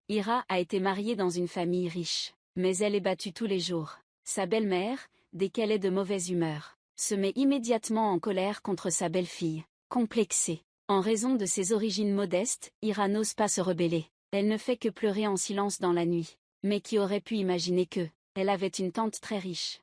Ira a été mariée dans une famille riche, mais elle est battue tous les jours. Sa belle-mère, dès qu'elle est de mauvaise humeur, se met immédiatement en colère contre sa belle-fille, complexée. En raison de ses origines modestes, Ira n'ose pas se rebeller. Elle ne fait que pleurer en silence dans la nuit. Mais qui aurait pu imaginer que, elle avait une tante très riche,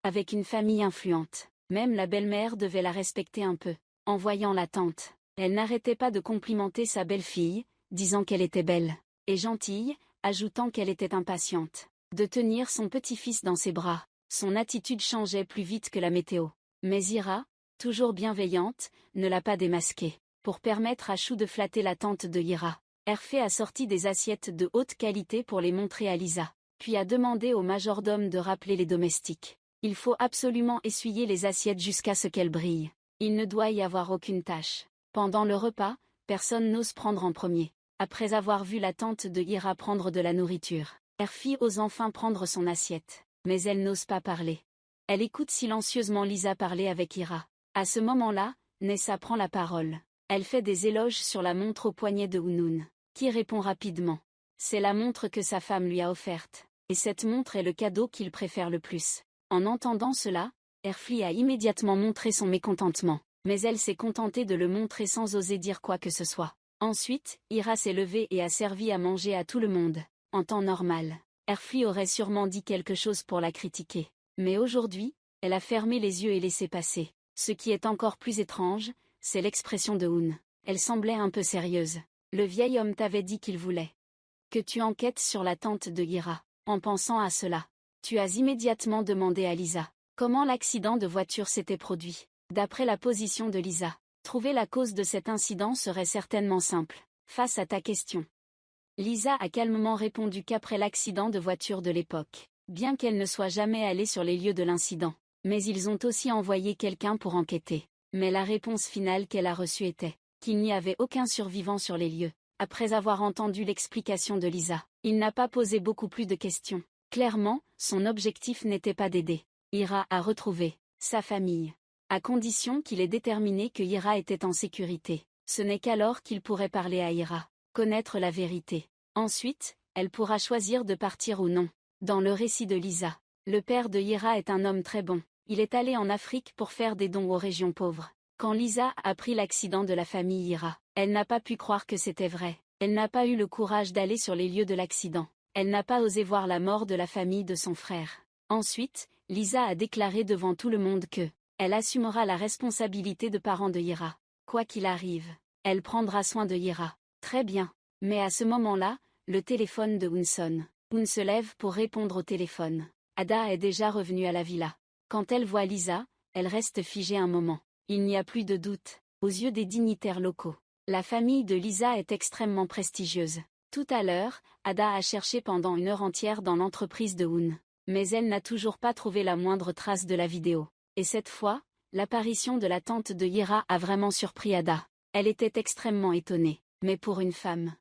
avec une famille influente. Même la belle-mère devait la respecter un peu. En voyant la tante, elle n'arrêtait pas de complimenter sa belle-fille, disant qu'elle était belle et gentille, ajoutant qu'elle était impatiente de tenir son petit-fils dans ses bras. Son attitude changeait plus vite que la météo. Mais Ira, toujours bienveillante, ne l'a pas démasquée. Pour permettre à Chou de flatter la tante de Ira, Hervé a sorti des assiettes de haute qualité pour les montrer à Lisa, puis a demandé au majordome de rappeler les domestiques. Il faut absolument essuyer les assiettes jusqu'à ce qu'elles brillent. Il ne doit y avoir aucune tache. Pendant le repas, personne n'ose prendre en premier. Après avoir vu la tante de Ira prendre de la nourriture, Hervé ose enfin prendre son assiette. Mais elle n'ose pas parler. Elle écoute silencieusement Lisa parler avec Ira. À ce moment-là, Nessa prend la parole. Elle fait des éloges sur la montre au poignet de Hunun, qui répond rapidement. C'est la montre que sa femme lui a offerte. Et cette montre est le cadeau qu'il préfère le plus. En entendant cela, Hervé a immédiatement montré son mécontentement. Mais elle s'est contentée de le montrer sans oser dire quoi que ce soit. Ensuite, Ira s'est levée et a servi à manger à tout le monde. En temps normal, Hervé aurait sûrement dit quelque chose pour la critiquer. Mais aujourd'hui, elle a fermé les yeux et laissé passer. Ce qui est encore plus étrange, c'est l'expression de Hun. Elle semblait un peu sérieuse. Le vieil homme t'avait dit qu'il voulait que tu enquêtes sur la tante de Ira. En pensant à cela, tu as immédiatement demandé à Lisa comment l'accident de voiture s'était produit. D'après la position de Lisa, trouver la cause de cet incident serait certainement simple. Face à ta question, Lisa a calmement répondu qu'après l'accident de voiture de l'époque, bien qu'elle ne soit jamais allée sur les lieux de l'incident, mais ils ont aussi envoyé quelqu'un pour enquêter. Mais la réponse finale qu'elle a reçue était qu'il n'y avait aucun survivant sur les lieux. Après avoir entendu l'explication de Lisa, il n'a pas posé beaucoup plus de questions. Clairement, son objectif n'était pas d'aider Ira à retrouver sa famille. À condition qu'il ait déterminé que Ira était en sécurité. Ce n'est qu'alors qu'il pourrait parler à Ira, connaître la vérité. Ensuite, elle pourra choisir de partir ou non. Dans le récit de Lisa, le père de Ira est un homme très bon. Il est allé en Afrique pour faire des dons aux régions pauvres. Quand Lisa a appris l'accident de la famille Ira, elle n'a pas pu croire que c'était vrai. Elle n'a pas eu le courage d'aller sur les lieux de l'accident. Elle n'a pas osé voir la mort de la famille de son frère. Ensuite, Lisa a déclaré devant tout le monde que elle assumera la responsabilité de parent de Ira. Quoi qu'il arrive, elle prendra soin de Ira. Très bien. Mais à ce moment-là, le téléphone de Hun sonne. Hun se lève pour répondre au téléphone. Ada est déjà revenue à la villa. Quand elle voit Lisa, elle reste figée un moment. Il n'y a plus de doute, aux yeux des dignitaires locaux. La famille de Lisa est extrêmement prestigieuse. Tout à l'heure, Ada a cherché pendant une heure entière dans l'entreprise de Hun. Mais elle n'a toujours pas trouvé la moindre trace de la vidéo. Et cette fois, l'apparition de la tante de Ira a vraiment surpris Ada. Elle était extrêmement étonnée. Mais pour une femme,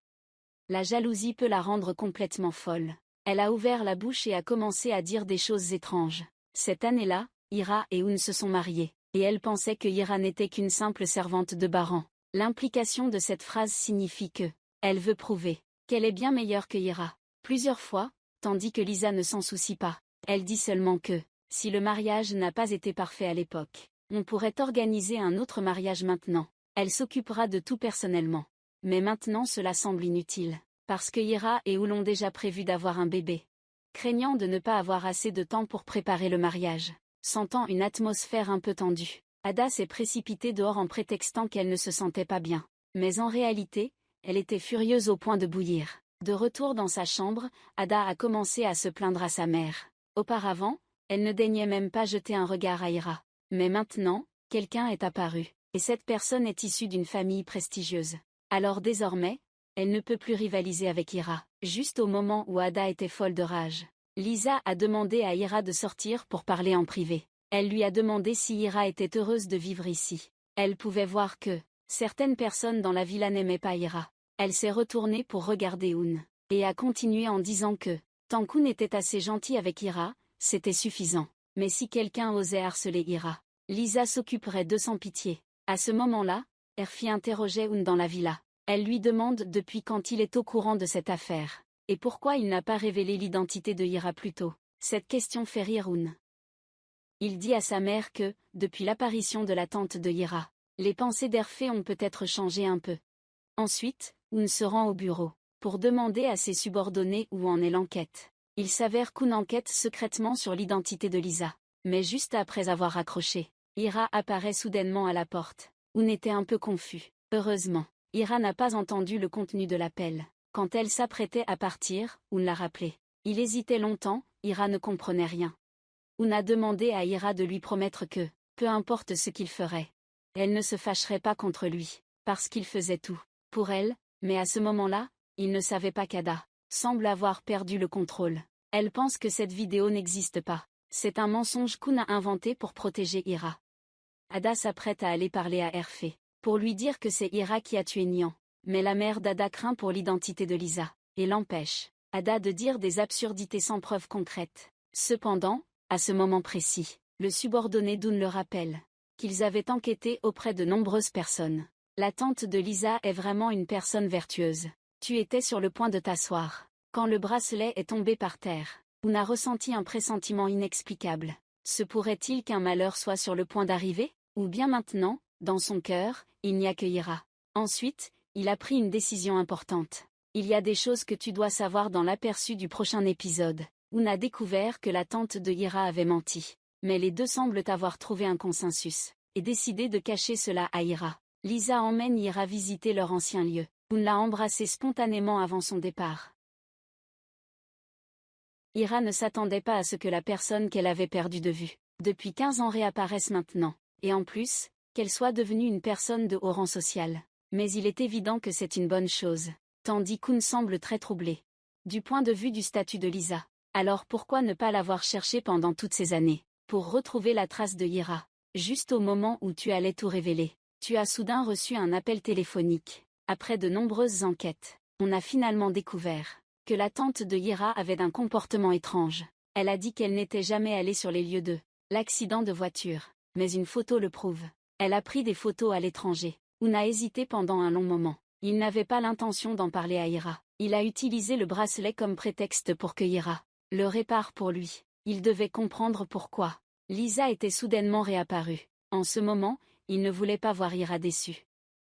la jalousie peut la rendre complètement folle. Elle a ouvert la bouche et a commencé à dire des choses étranges. Cette année-là, Ira et Hun se sont mariés. Et elle pensait que Ira n'était qu'une simple servante de Baran. L'implication de cette phrase signifie que elle veut prouver qu'elle est bien meilleure que Ira. Plusieurs fois, tandis que Lisa ne s'en soucie pas. Elle dit seulement que, si le mariage n'a pas été parfait à l'époque, on pourrait organiser un autre mariage maintenant. Elle s'occupera de tout personnellement. Mais maintenant cela semble inutile, parce que Ira et Hun ont déjà prévu d'avoir un bébé. Craignant de ne pas avoir assez de temps pour préparer le mariage, sentant une atmosphère un peu tendue, Ada s'est précipitée dehors en prétextant qu'elle ne se sentait pas bien. Mais en réalité, elle était furieuse au point de bouillir. De retour dans sa chambre, Ada a commencé à se plaindre à sa mère. Auparavant, elle ne daignait même pas jeter un regard à Ira. Mais maintenant, quelqu'un est apparu, et cette personne est issue d'une famille prestigieuse. Alors désormais, elle ne peut plus rivaliser avec Ira. Juste au moment où Ada était folle de rage, Lisa a demandé à Ira de sortir pour parler en privé. Elle lui a demandé si Ira était heureuse de vivre ici. Elle pouvait voir que certaines personnes dans la villa n'aimaient pas Ira. Elle s'est retournée pour regarder Hun, et a continué en disant que, tant qu'Hun était assez gentil avec Ira, c'était suffisant. Mais si quelqu'un osait harceler Ira, Lisa s'occuperait d'eux sans pitié. À ce moment-là, Hervé interrogeait Hun dans la villa. Elle lui demande depuis quand il est au courant de cette affaire. Et pourquoi il n'a pas révélé l'identité de Ira plus tôt? Cette question fait rire Hoon. Il dit à sa mère que, depuis l'apparition de la tante de Ira, les pensées d'Hervé ont peut-être changé un peu. Ensuite, Hoon se rend au bureau, pour demander à ses subordonnés où en est l'enquête. Il s'avère qu'Hoon enquête secrètement sur l'identité de Lisa. Mais juste après avoir raccroché, Ira apparaît soudainement à la porte. Hoon était un peu confus. Heureusement, Ira n'a pas entendu le contenu de l'appel. Quand elle s'apprêtait à partir, Hoon l'a rappelé. Il hésitait longtemps, Ira ne comprenait rien. Hoon a demandé à Ira de lui promettre que, peu importe ce qu'il ferait, elle ne se fâcherait pas contre lui, parce qu'il faisait tout pour elle, mais à ce moment-là, il ne savait pas qu'Ada semble avoir perdu le contrôle. Elle pense que cette vidéo n'existe pas. C'est un mensonge qu'Hoon a inventé pour protéger Ira. Ada s'apprête à aller parler à Hervé, pour lui dire que c'est Ira qui a tué Nian. Mais la mère d'Ada craint pour l'identité de Lisa, et l'empêche, Ada, de dire des absurdités sans preuve concrète. Cependant, à ce moment précis, le subordonné d'Hoon le rappelle qu'ils avaient enquêté auprès de nombreuses personnes. La tante de Lisa est vraiment une personne vertueuse. Tu étais sur le point de t'asseoir quand le bracelet est tombé par terre. Hoon a ressenti un pressentiment inexplicable. Se pourrait-il qu'un malheur soit sur le point d'arriver? Ou bien maintenant, dans son cœur, il n'y a que Ira. Ensuite, il a pris une décision importante. Il y a des choses que tu dois savoir dans l'aperçu du prochain épisode. Hoon a découvert que la tante de Ira avait menti. Mais les deux semblent avoir trouvé un consensus, et décidé de cacher cela à Ira. Lisa emmène Ira visiter leur ancien lieu. Hoon l'a embrassée spontanément avant son départ. Ira ne s'attendait pas à ce que la personne qu'elle avait perdue de vue depuis 15 ans réapparaisse maintenant, et en plus, qu'elle soit devenue une personne de haut rang social. Mais il est évident que c'est une bonne chose, tandis qu'Hoon semble très troublé. Du point de vue du statut de Lisa, alors pourquoi ne pas l'avoir cherché pendant toutes ces années, pour retrouver la trace de Ira? Juste au moment où tu allais tout révéler, tu as soudain reçu un appel téléphonique. Après de nombreuses enquêtes, on a finalement découvert que la tante de Ira avait un comportement étrange. Elle a dit qu'elle n'était jamais allée sur les lieux de l'accident de voiture, mais une photo le prouve. Elle a pris des photos à l'étranger. Hoon a hésité pendant un long moment. Il n'avait pas l'intention d'en parler à Ira. Il a utilisé le bracelet comme prétexte pour que Ira le répare pour lui. Il devait comprendre pourquoi Lisa était soudainement réapparue. En ce moment, il ne voulait pas voir Ira déçue.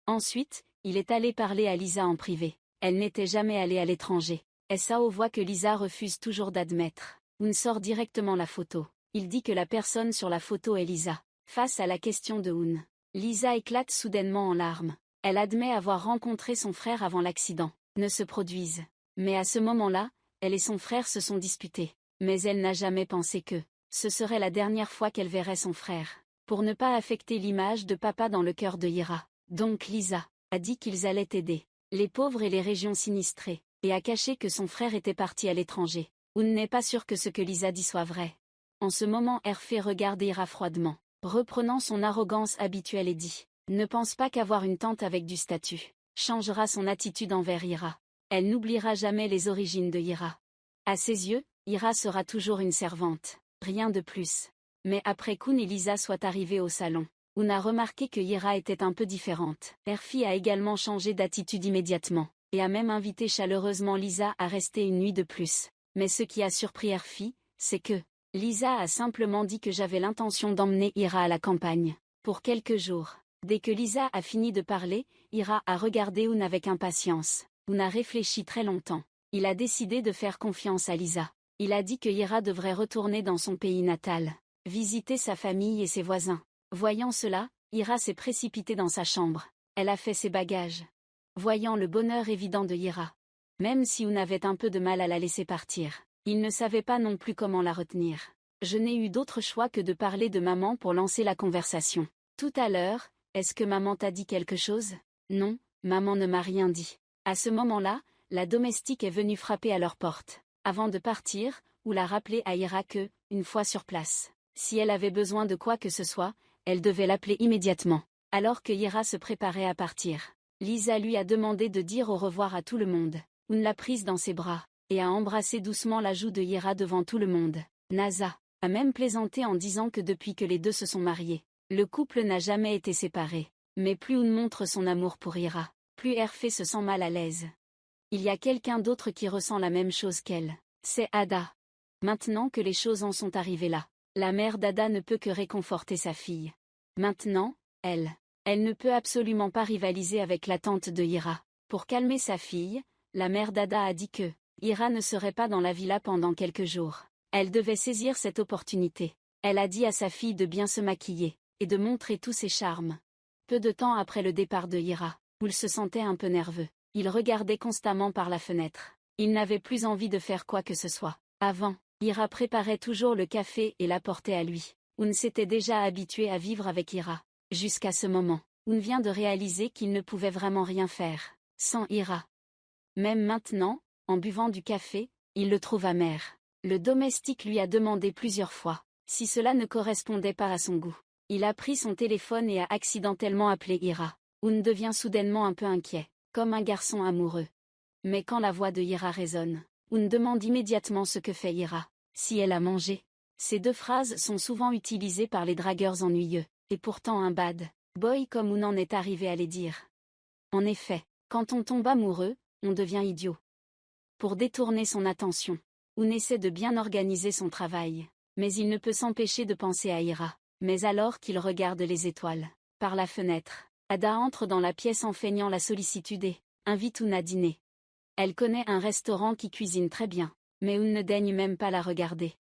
Ensuite, il est allé parler à Lisa en privé. Elle n'était jamais allée à l'étranger. Sao voit que Lisa refuse toujours d'admettre. Hoon sort directement la photo. Il dit que la personne sur la photo est Lisa. Face à la question de Hoon, Lisa éclate soudainement en larmes. Elle admet avoir rencontré son frère avant l'accident ne se produise. Mais à ce moment-là, elle et son frère se sont disputés. Mais elle n'a jamais pensé que ce serait la dernière fois qu'elle verrait son frère. Pour ne pas affecter l'image de papa dans le cœur de Ira. Donc Lisa a dit qu'ils allaient aider les pauvres et les régions sinistrées, et a caché que son frère était parti à l'étranger. Hoon n'est pas sûr que ce que Lisa dit soit vrai. En ce moment Hervé regarde Ira froidement, reprenant son arrogance habituelle et dit « Ne pense pas qu'avoir une tante avec du statut changera son attitude envers Ira. Elle n'oubliera jamais les origines de Ira. À ses yeux, Ira sera toujours une servante, rien de plus. » Mais après qu'Hoon et Lisa soient arrivés au salon, Hoon a remarqué que Ira était un peu différente. Hervé a également changé d'attitude immédiatement, et a même invité chaleureusement Lisa à rester une nuit de plus. Mais ce qui a surpris Hervé, c'est que Lisa a simplement dit que j'avais l'intention d'emmener Ira à la campagne, pour quelques jours. Dès que Lisa a fini de parler, Ira a regardé Hoon avec impatience. Hoon a réfléchi très longtemps. Il a décidé de faire confiance à Lisa. Il a dit que Ira devrait retourner dans son pays natal, visiter sa famille et ses voisins. Voyant cela, Ira s'est précipitée dans sa chambre. Elle a fait ses bagages. Voyant le bonheur évident de Ira, même si Hoon avait un peu de mal à la laisser partir, il ne savait pas non plus comment la retenir. Je n'ai eu d'autre choix que de parler de maman pour lancer la conversation. Tout à l'heure, est-ce que maman t'a dit quelque chose? Non, maman ne m'a rien dit. À ce moment-là, la domestique est venue frapper à leur porte. Avant de partir, Hoon a rappelé à Ira que, une fois sur place, si elle avait besoin de quoi que ce soit, elle devait l'appeler immédiatement. Alors que Ira se préparait à partir, Lisa lui a demandé de dire au revoir à tout le monde. Hoon l'a prise dans ses bras, et a embrassé doucement la joue de Ira devant tout le monde. Nasa a même plaisanté en disant que depuis que les deux se sont mariés, le couple n'a jamais été séparé. Mais plus Hoon montre son amour pour Ira, plus Hervé se sent mal à l'aise. Il y a quelqu'un d'autre qui ressent la même chose qu'elle. C'est Ada. Maintenant que les choses en sont arrivées là, la mère d'Ada ne peut que réconforter sa fille. Maintenant, elle ne peut absolument pas rivaliser avec la tante de Ira. Pour calmer sa fille, la mère d'Ada a dit que Ira ne serait pas dans la villa pendant quelques jours. Elle devait saisir cette opportunité. Elle a dit à sa fille de bien se maquiller et de montrer tous ses charmes. Peu de temps après le départ de Ira, où il se sentait un peu nerveux, il regardait constamment par la fenêtre. Il n'avait plus envie de faire quoi que ce soit. Avant, Ira préparait toujours le café et l'apportait à lui. Oun s'était déjà habitué à vivre avec Ira. Jusqu'à ce moment, Oun vient de réaliser qu'il ne pouvait vraiment rien faire sans Ira. Même maintenant, en buvant du café, il le trouve amer. Le domestique lui a demandé plusieurs fois si cela ne correspondait pas à son goût. Il a pris son téléphone et a accidentellement appelé Ira. Oun devient soudainement un peu inquiet, comme un garçon amoureux. Mais quand la voix de Ira résonne, Oun demande immédiatement ce que fait Ira, si elle a mangé. Ces deux phrases sont souvent utilisées par les dragueurs ennuyeux, et pourtant un bad boy comme Oun en est arrivé à les dire. En effet, quand on tombe amoureux, on devient idiot. Pour détourner son attention, Oun essaie de bien organiser son travail, mais il ne peut s'empêcher de penser à Ira. Mais alors qu'il regarde les étoiles, par la fenêtre, Ada entre dans la pièce en feignant la sollicitude et invite Oun à dîner. Elle connaît un restaurant qui cuisine très bien, mais Oun ne daigne même pas la regarder.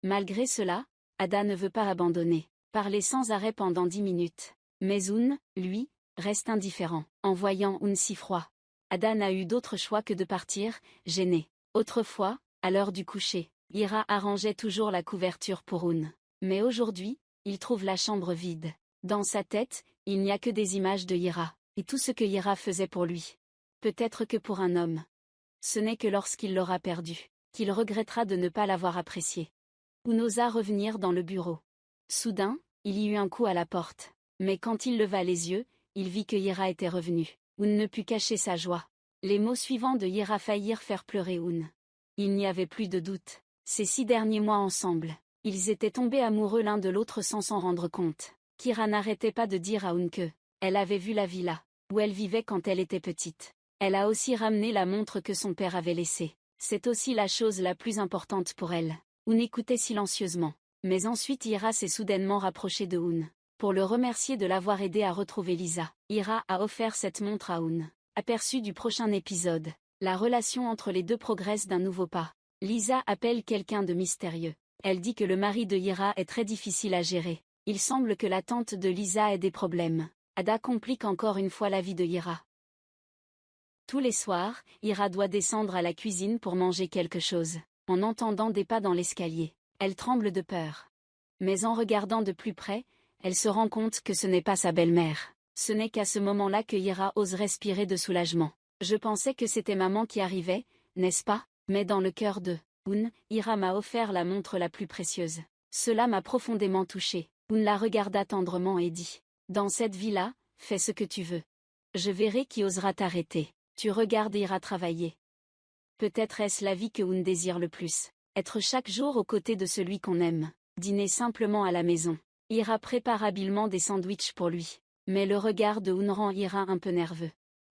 Malgré cela, Ada ne veut pas abandonner, parler sans arrêt pendant 10 minutes. Mais Oun, lui, reste indifférent. En voyant Oun si froid, Ada n'a eu d'autre choix que de partir, gênée. Autrefois, à l'heure du coucher, Ira arrangeait toujours la couverture pour Oun. Mais aujourd'hui, il trouve la chambre vide. Dans sa tête, il n'y a que des images de Ira, et tout ce que Ira faisait pour lui. Peut-être que pour un homme. Ce n'est que lorsqu'il l'aura perdu, qu'il regrettera de ne pas l'avoir apprécié. Oun osa revenir dans le bureau. Soudain, il y eut un coup à la porte. Mais quand il leva les yeux, il vit que Ira était revenue. Oun ne put cacher sa joie. Les mots suivants de Ira faillirent faire pleurer Oun. Il n'y avait plus de doute. Ces 6 derniers mois ensemble, ils étaient tombés amoureux l'un de l'autre sans s'en rendre compte. Kira n'arrêtait pas de dire à Oun que elle avait vu la villa où elle vivait quand elle était petite. Elle a aussi ramené la montre que son père avait laissée. C'est aussi la chose la plus importante pour elle. Oun écoutait silencieusement. Mais ensuite Ira s'est soudainement rapprochée de Oun. Pour le remercier de l'avoir aidé à retrouver Lisa, Ira a offert cette montre à Oun. Aperçu du prochain épisode. La relation entre les deux progresse d'un nouveau pas. Lisa appelle quelqu'un de mystérieux. Elle dit que le mari de Ira est très difficile à gérer. Il semble que la tante de Lisa ait des problèmes. Ada complique encore une fois la vie de Ira. Tous les soirs, Ira doit descendre à la cuisine pour manger quelque chose. En entendant des pas dans l'escalier, elle tremble de peur. Mais en regardant de plus près, elle se rend compte que ce n'est pas sa belle-mère. Ce n'est qu'à ce moment-là que Ira ose respirer de soulagement. Je pensais que c'était maman qui arrivait, n'est-ce pas? Mais dans le cœur de Oun, Ira m'a offert la montre la plus précieuse. Cela m'a profondément touchée. Oun la regarda tendrement et dit: dans cette vie-là, fais ce que tu veux. Je verrai qui osera t'arrêter. Tu regardes Ira travailler. Peut-être est-ce la vie que Oun désire le plus. Être chaque jour aux côtés de celui qu'on aime. Dîner simplement à la maison. Ira prépare habilement des sandwichs pour lui. Mais le regard de Oun rend Ira un peu nerveux.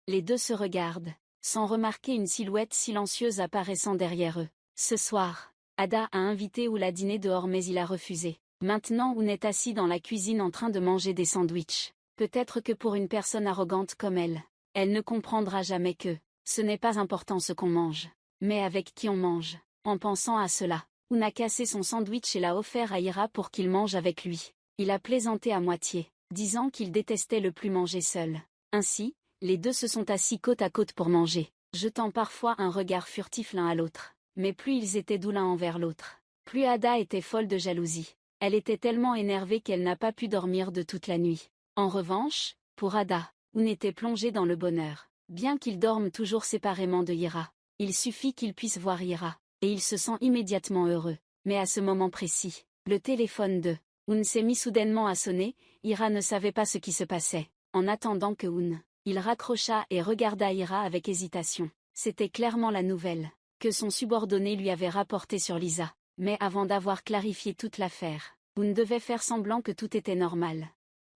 Les deux se regardent, sans remarquer une silhouette silencieuse apparaissant derrière eux. Ce soir, Ada a invité Oun à dîner dehors mais il a refusé. Maintenant Oun est assis dans la cuisine en train de manger des sandwichs. Peut-être que pour une personne arrogante comme elle ne comprendra jamais que ce n'est pas important ce qu'on mange, mais avec qui on mange. En pensant à cela, Oun a cassé son sandwich et l'a offert à Ira pour qu'il mange avec lui. Il a plaisanté à moitié, disant qu'il détestait le plus manger seul. Ainsi, les deux se sont assis côte à côte pour manger, jetant parfois un regard furtif l'un à l'autre. Mais plus ils étaient doux l'un envers l'autre, plus Ada était folle de jalousie. Elle était tellement énervée qu'elle n'a pas pu dormir de toute la nuit. En revanche, pour Ada, Oun était plongé dans le bonheur. Bien qu'ils dorment toujours séparément de Ira, il suffit qu'il puisse voir Ira, et il se sent immédiatement heureux. Mais à ce moment précis, le téléphone de Oun s'est mis soudainement à sonner. Ira ne savait pas ce qui se passait. En attendant que Oun, il raccrocha et regarda Ira avec hésitation. C'était clairement la nouvelle que son subordonné lui avait rapportée sur Lisa. Mais avant d'avoir clarifié toute l'affaire, Oun devait faire semblant que tout était normal.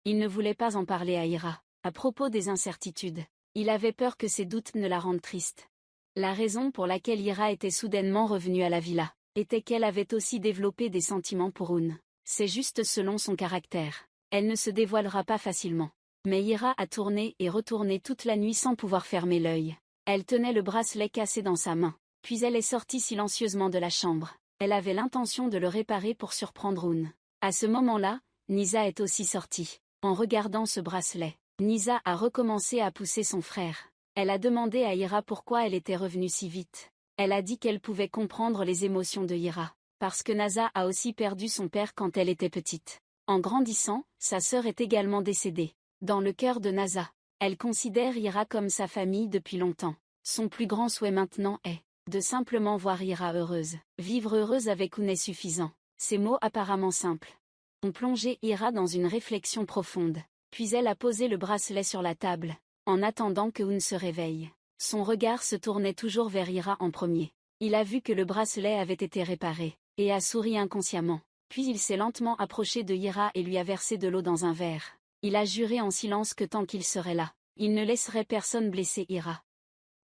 Il ne voulait pas en parler à Ira, à propos des incertitudes. Il avait peur que ses doutes ne la rendent triste. La raison pour laquelle Ira était soudainement revenue à la villa était qu'elle avait aussi développé des sentiments pour Un. C'est juste selon son caractère. Elle ne se dévoilera pas facilement. Mais Ira a tourné et retourné toute la nuit sans pouvoir fermer l'œil. Elle tenait le bracelet cassé dans sa main. Puis elle est sortie silencieusement de la chambre. Elle avait l'intention de le réparer pour surprendre Un. À ce moment-là, Nisa est aussi sortie. En regardant ce bracelet, Nisa a recommencé à pousser son frère. Elle a demandé à Ira pourquoi elle était revenue si vite. Elle a dit qu'elle pouvait comprendre les émotions de Ira, parce que Nasa a aussi perdu son père quand elle était petite. En grandissant, sa sœur est également décédée. Dans le cœur de Nasa, elle considère Ira comme sa famille depuis longtemps. Son plus grand souhait maintenant est de simplement voir Ira heureuse. Vivre heureuse avec Un est suffisant. Ces mots apparemment simples ont plongé Ira dans une réflexion profonde. Puis elle a posé le bracelet sur la table, en attendant que Un se réveille. Son regard se tournait toujours vers Ira en premier. Il a vu que le bracelet avait été réparé, et a souri inconsciemment. Puis il s'est lentement approché de Ira et lui a versé de l'eau dans un verre. Il a juré en silence que tant qu'il serait là, il ne laisserait personne blesser Ira.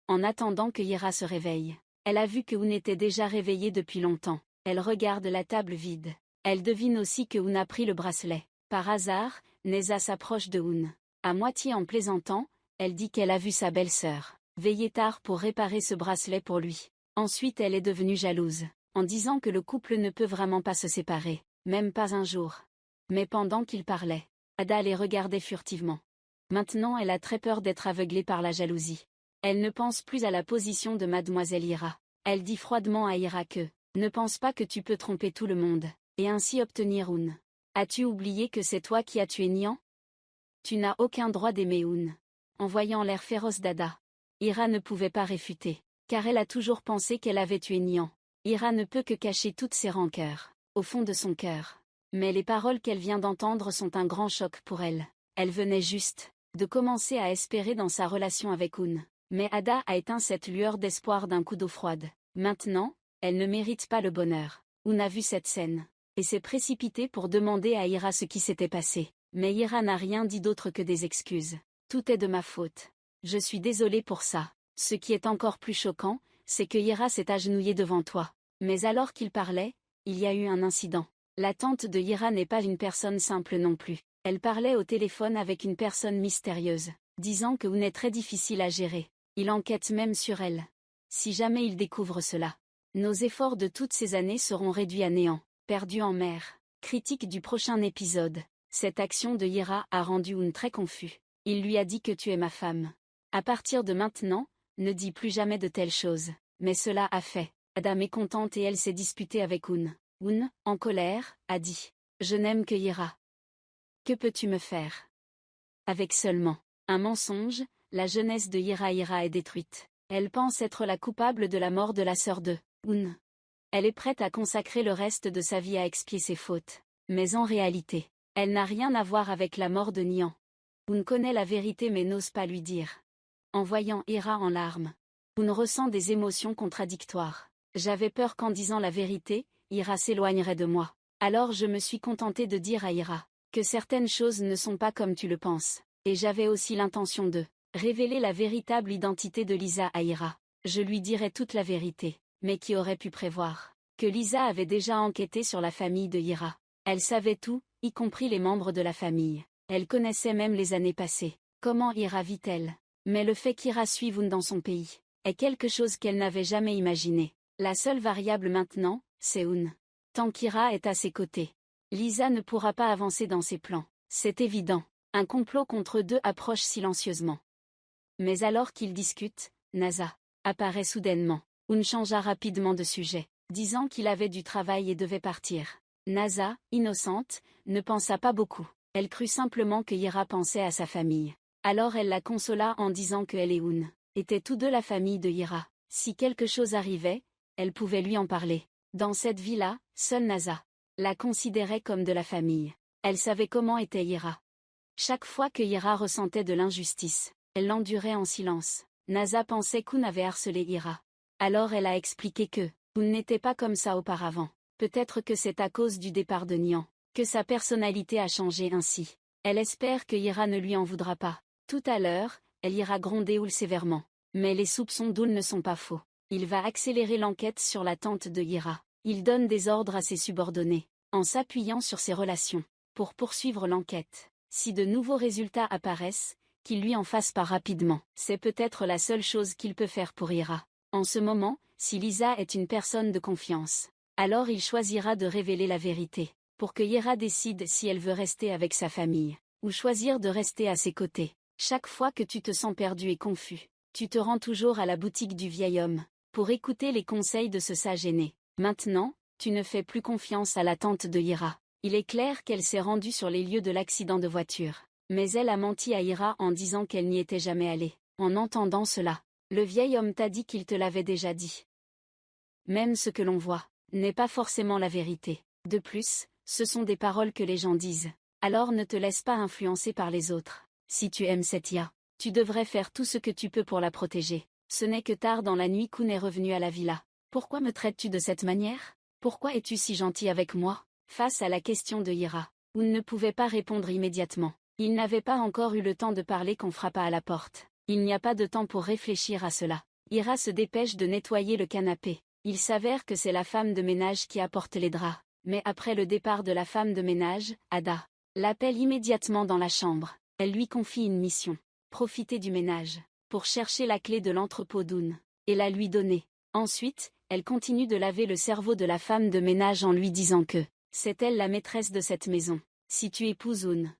En attendant que Ira se réveille, elle a vu que Un était déjà réveillé depuis longtemps. Elle regarde la table vide. Elle devine aussi que Un a pris le bracelet. Par hasard, Neza s'approche de Un. À moitié en plaisantant, elle dit qu'elle a vu sa belle-sœur veiller tard pour réparer ce bracelet pour lui. Ensuite elle est devenue jalouse, en disant que le couple ne peut vraiment pas se séparer, même pas un jour. Mais pendant qu'il parlait, Ada les regardait furtivement. Maintenant elle a très peur d'être aveuglée par la jalousie. Elle ne pense plus à la position de mademoiselle Ira. Elle dit froidement à Ira que « Ne pense pas que tu peux tromper tout le monde, et ainsi obtenir Un. As-tu oublié que c'est toi qui as tué Nian? Tu n'as aucun droit d'aimer Un. » En voyant l'air féroce d'Ada, Ira ne pouvait pas réfuter, car elle a toujours pensé qu'elle avait tué Nian. Ira ne peut que cacher toutes ses rancœurs, au fond de son cœur. Mais les paroles qu'elle vient d'entendre sont un grand choc pour elle. Elle venait juste de commencer à espérer dans sa relation avec Un. Mais Ada a éteint cette lueur d'espoir d'un coup d'eau froide. Maintenant, elle ne mérite pas le bonheur. Un a vu cette scène, et s'est précipité pour demander à Ira ce qui s'était passé. Mais Ira n'a rien dit d'autre que des excuses. Tout est de ma faute. Je suis désolée pour ça. Ce qui est encore plus choquant, c'est que Ira s'est agenouillée devant toi. Mais alors qu'il parlait, il y a eu un incident. La tante de Ira n'est pas une personne simple non plus. Elle parlait au téléphone avec une personne mystérieuse, disant que Un est très difficile à gérer. Il enquête même sur elle. Si jamais il découvre cela, nos efforts de toutes ces années seront réduits à néant, perdus en mer. Critique du prochain épisode. Cette action de Ira a rendu Un très confus. Il lui a dit que tu es ma femme. À partir de maintenant, ne dis plus jamais de telles choses. Mais cela a fait Ada mécontente et elle s'est disputée avec Un. Un, en colère, a dit « Je n'aime que Ira. Que peux-tu me faire ?» Avec seulement un mensonge, la jeunesse de Ira est détruite. Elle pense être la coupable de la mort de la sœur de Un. Elle est prête à consacrer le reste de sa vie à expier ses fautes. Mais en réalité, elle n'a rien à voir avec la mort de Nian. Un connaît la vérité mais n'ose pas lui dire. En voyant Ira en larmes, Un ressent des émotions contradictoires. J'avais peur qu'en disant la vérité, Ira s'éloignerait de moi. Alors je me suis contentée de dire à Ira que certaines choses ne sont pas comme tu le penses. Et j'avais aussi l'intention de révéler la véritable identité de Lisa à Ira. Je lui dirais toute la vérité, mais qui aurait pu prévoir que Lisa avait déjà enquêté sur la famille de Ira. Elle savait tout, y compris les membres de la famille. Elle connaissait même les années passées. Comment Ira vit-elle? Mais le fait qu'Ira suive Un dans son pays est quelque chose qu'elle n'avait jamais imaginé. La seule variable maintenant, c'est Un. Tant qu'Ira est à ses côtés, Lisa ne pourra pas avancer dans ses plans. C'est évident. Un complot contre deux approche silencieusement. Mais alors qu'ils discutent, Nasa apparaît soudainement. Un changea rapidement de sujet, disant qu'il avait du travail et devait partir. Nasa, innocente, ne pensa pas beaucoup. Elle crut simplement que Ira pensait à sa famille. Alors elle la consola en disant qu'elle et Un étaient tous deux la famille de Ira. Si quelque chose arrivait, elle pouvait lui en parler. Dans cette vie-là, seule Nasa la considérait comme de la famille. Elle savait comment était Ira. Chaque fois que Ira ressentait de l'injustice, elle l'endurait en silence. Nasa pensait qu'Un avait harcelé Ira. Alors elle a expliqué que Un n'était pas comme ça auparavant. Peut-être que c'est à cause du départ de Nian que sa personnalité a changé ainsi. Elle espère que Ira ne lui en voudra pas. Tout à l'heure, elle ira gronder Oul sévèrement. Mais les soupçons d'Oun ne sont pas faux. Il va accélérer l'enquête sur la tante de Ira. Il donne des ordres à ses subordonnés, en s'appuyant sur ses relations, pour poursuivre l'enquête. Si de nouveaux résultats apparaissent, qu'il lui en fasse part rapidement. C'est peut-être la seule chose qu'il peut faire pour Ira. En ce moment, si Lisa est une personne de confiance, alors il choisira de révéler la vérité, pour que Ira décide si elle veut rester avec sa famille, ou choisir de rester à ses côtés. Chaque fois que tu te sens perdu et confus, tu te rends toujours à la boutique du vieil homme, pour écouter les conseils de ce sage aîné. Maintenant, tu ne fais plus confiance à la tante de Ira. Il est clair qu'elle s'est rendue sur les lieux de l'accident de voiture. Mais elle a menti à Ira en disant qu'elle n'y était jamais allée. En entendant cela, le vieil homme t'a dit qu'il te l'avait déjà dit. Même ce que l'on voit, n'est pas forcément la vérité. De plus, ce sont des paroles que les gens disent. Alors ne te laisse pas influencer par les autres. Si tu aimes Setia, tu devrais faire tout ce que tu peux pour la protéger. Ce n'est que tard dans la nuit qu'Oun est revenu à la villa. Pourquoi me traites-tu de cette manière? Pourquoi es-tu si gentil avec moi? Face à la question de Ira, Oun ne pouvait pas répondre immédiatement. Il n'avait pas encore eu le temps de parler qu'on frappa à la porte. Il n'y a pas de temps pour réfléchir à cela. Ira se dépêche de nettoyer le canapé. Il s'avère que c'est la femme de ménage qui apporte les draps. Mais après le départ de la femme de ménage, Ada l'appelle immédiatement dans la chambre. Elle lui confie une mission. Profiter du ménage, pour chercher la clé de l'entrepôt d'Oun, et la lui donner. Ensuite, elle continue de laver le cerveau de la femme de ménage en lui disant que c'est elle la maîtresse de cette maison. Si tu épouses Oun,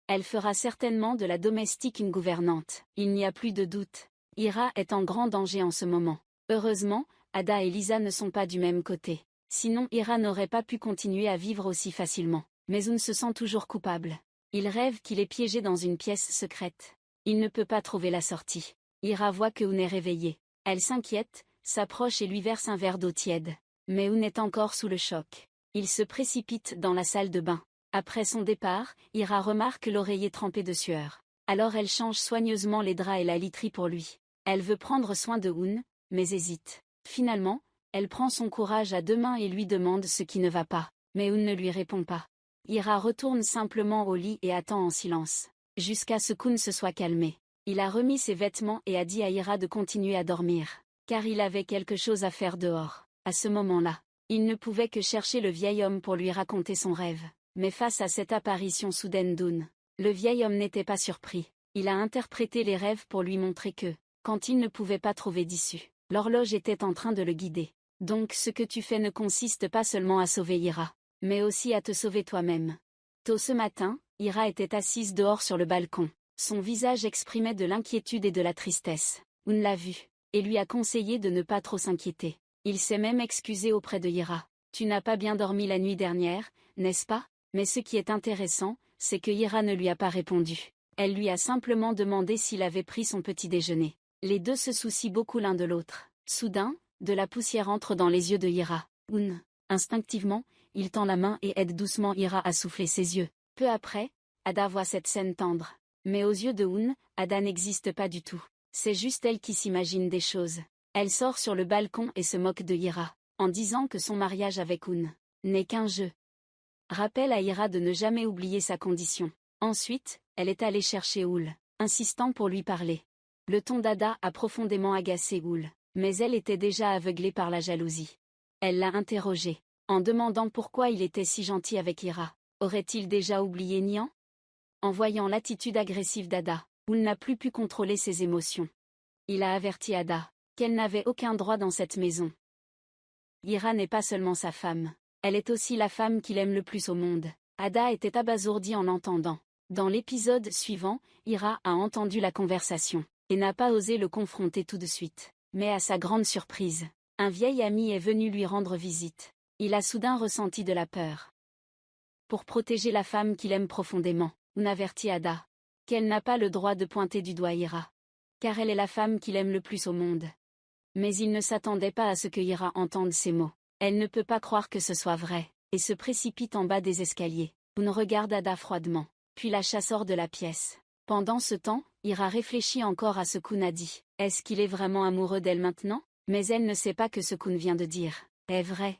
elle fera certainement de la domestique une gouvernante. Il n'y a plus de doute. Ira est en grand danger en ce moment. Heureusement, Ada et Lisa ne sont pas du même côté. Sinon Ira n'aurait pas pu continuer à vivre aussi facilement. Mais Oun se sent toujours coupable. Il rêve qu'il est piégé dans une pièce secrète. Il ne peut pas trouver la sortie. Ira voit que Oun est réveillé. Elle s'inquiète, s'approche et lui verse un verre d'eau tiède. Mais Oun est encore sous le choc. Il se précipite dans la salle de bain. Après son départ, Ira remarque l'oreiller trempé de sueur. Alors elle change soigneusement les draps et la literie pour lui. Elle veut prendre soin de Oun, mais hésite. Finalement, elle prend son courage à deux mains et lui demande ce qui ne va pas. Mais Oun ne lui répond pas. Ira retourne simplement au lit et attend en silence, jusqu'à ce qu'Oun se soit calmé. Il a remis ses vêtements et a dit à Ira de continuer à dormir, car il avait quelque chose à faire dehors. À ce moment-là, il ne pouvait que chercher le vieil homme pour lui raconter son rêve. Mais face à cette apparition soudaine d'Oun, le vieil homme n'était pas surpris. Il a interprété les rêves pour lui montrer que, quand il ne pouvait pas trouver d'issue, l'horloge était en train de le guider. Donc ce que tu fais ne consiste pas seulement à sauver Ira, mais aussi à te sauver toi-même. Tôt ce matin, Ira était assise dehors sur le balcon. Son visage exprimait de l'inquiétude et de la tristesse. Oun l'a vu, et lui a conseillé de ne pas trop s'inquiéter. Il s'est même excusé auprès de Ira. Tu n'as pas bien dormi la nuit dernière, n'est-ce pas? Mais ce qui est intéressant, c'est que Ira ne lui a pas répondu. Elle lui a simplement demandé s'il avait pris son petit déjeuner. Les deux se soucient beaucoup l'un de l'autre. Soudain, de la poussière entre dans les yeux de Ira. Oun, instinctivement, il tend la main et aide doucement Ira à souffler ses yeux. Peu après, Ada voit cette scène tendre. Mais aux yeux de Oun, Ada n'existe pas du tout. C'est juste elle qui s'imagine des choses. Elle sort sur le balcon et se moque de Ira, en disant que son mariage avec Oun n'est qu'un jeu. Rappelle à Ira de ne jamais oublier sa condition. Ensuite, elle est allée chercher Oul, insistant pour lui parler. Le ton d'Ada a profondément agacé Oul, mais elle était déjà aveuglée par la jalousie. Elle l'a interrogé, en demandant pourquoi il était si gentil avec Ira. Aurait-il déjà oublié Nian? En voyant l'attitude agressive d'Ada, Oul n'a plus pu contrôler ses émotions. Il a averti Ada qu'elle n'avait aucun droit dans cette maison. Ira n'est pas seulement sa femme. Elle est aussi la femme qu'il aime le plus au monde. Ada était abasourdie en l'entendant. Dans l'épisode suivant, Ira a entendu la conversation, et n'a pas osé le confronter tout de suite. Mais à sa grande surprise, un vieil ami est venu lui rendre visite. Il a soudain ressenti de la peur. Pour protéger la femme qu'il aime profondément, Oun avertit Ada qu'elle n'a pas le droit de pointer du doigt Ira, car elle est la femme qu'il aime le plus au monde. Mais il ne s'attendait pas à ce que Ira entende ces mots. Elle ne peut pas croire que ce soit vrai, et se précipite en bas des escaliers. Oun regarde Ada froidement, puis la chasse hors de la pièce. Pendant ce temps, Ira réfléchit encore à ce qu'Oun a dit. Est-ce qu'il est vraiment amoureux d'elle maintenant? Mais elle ne sait pas que ce qu'Oun vient de dire est vrai.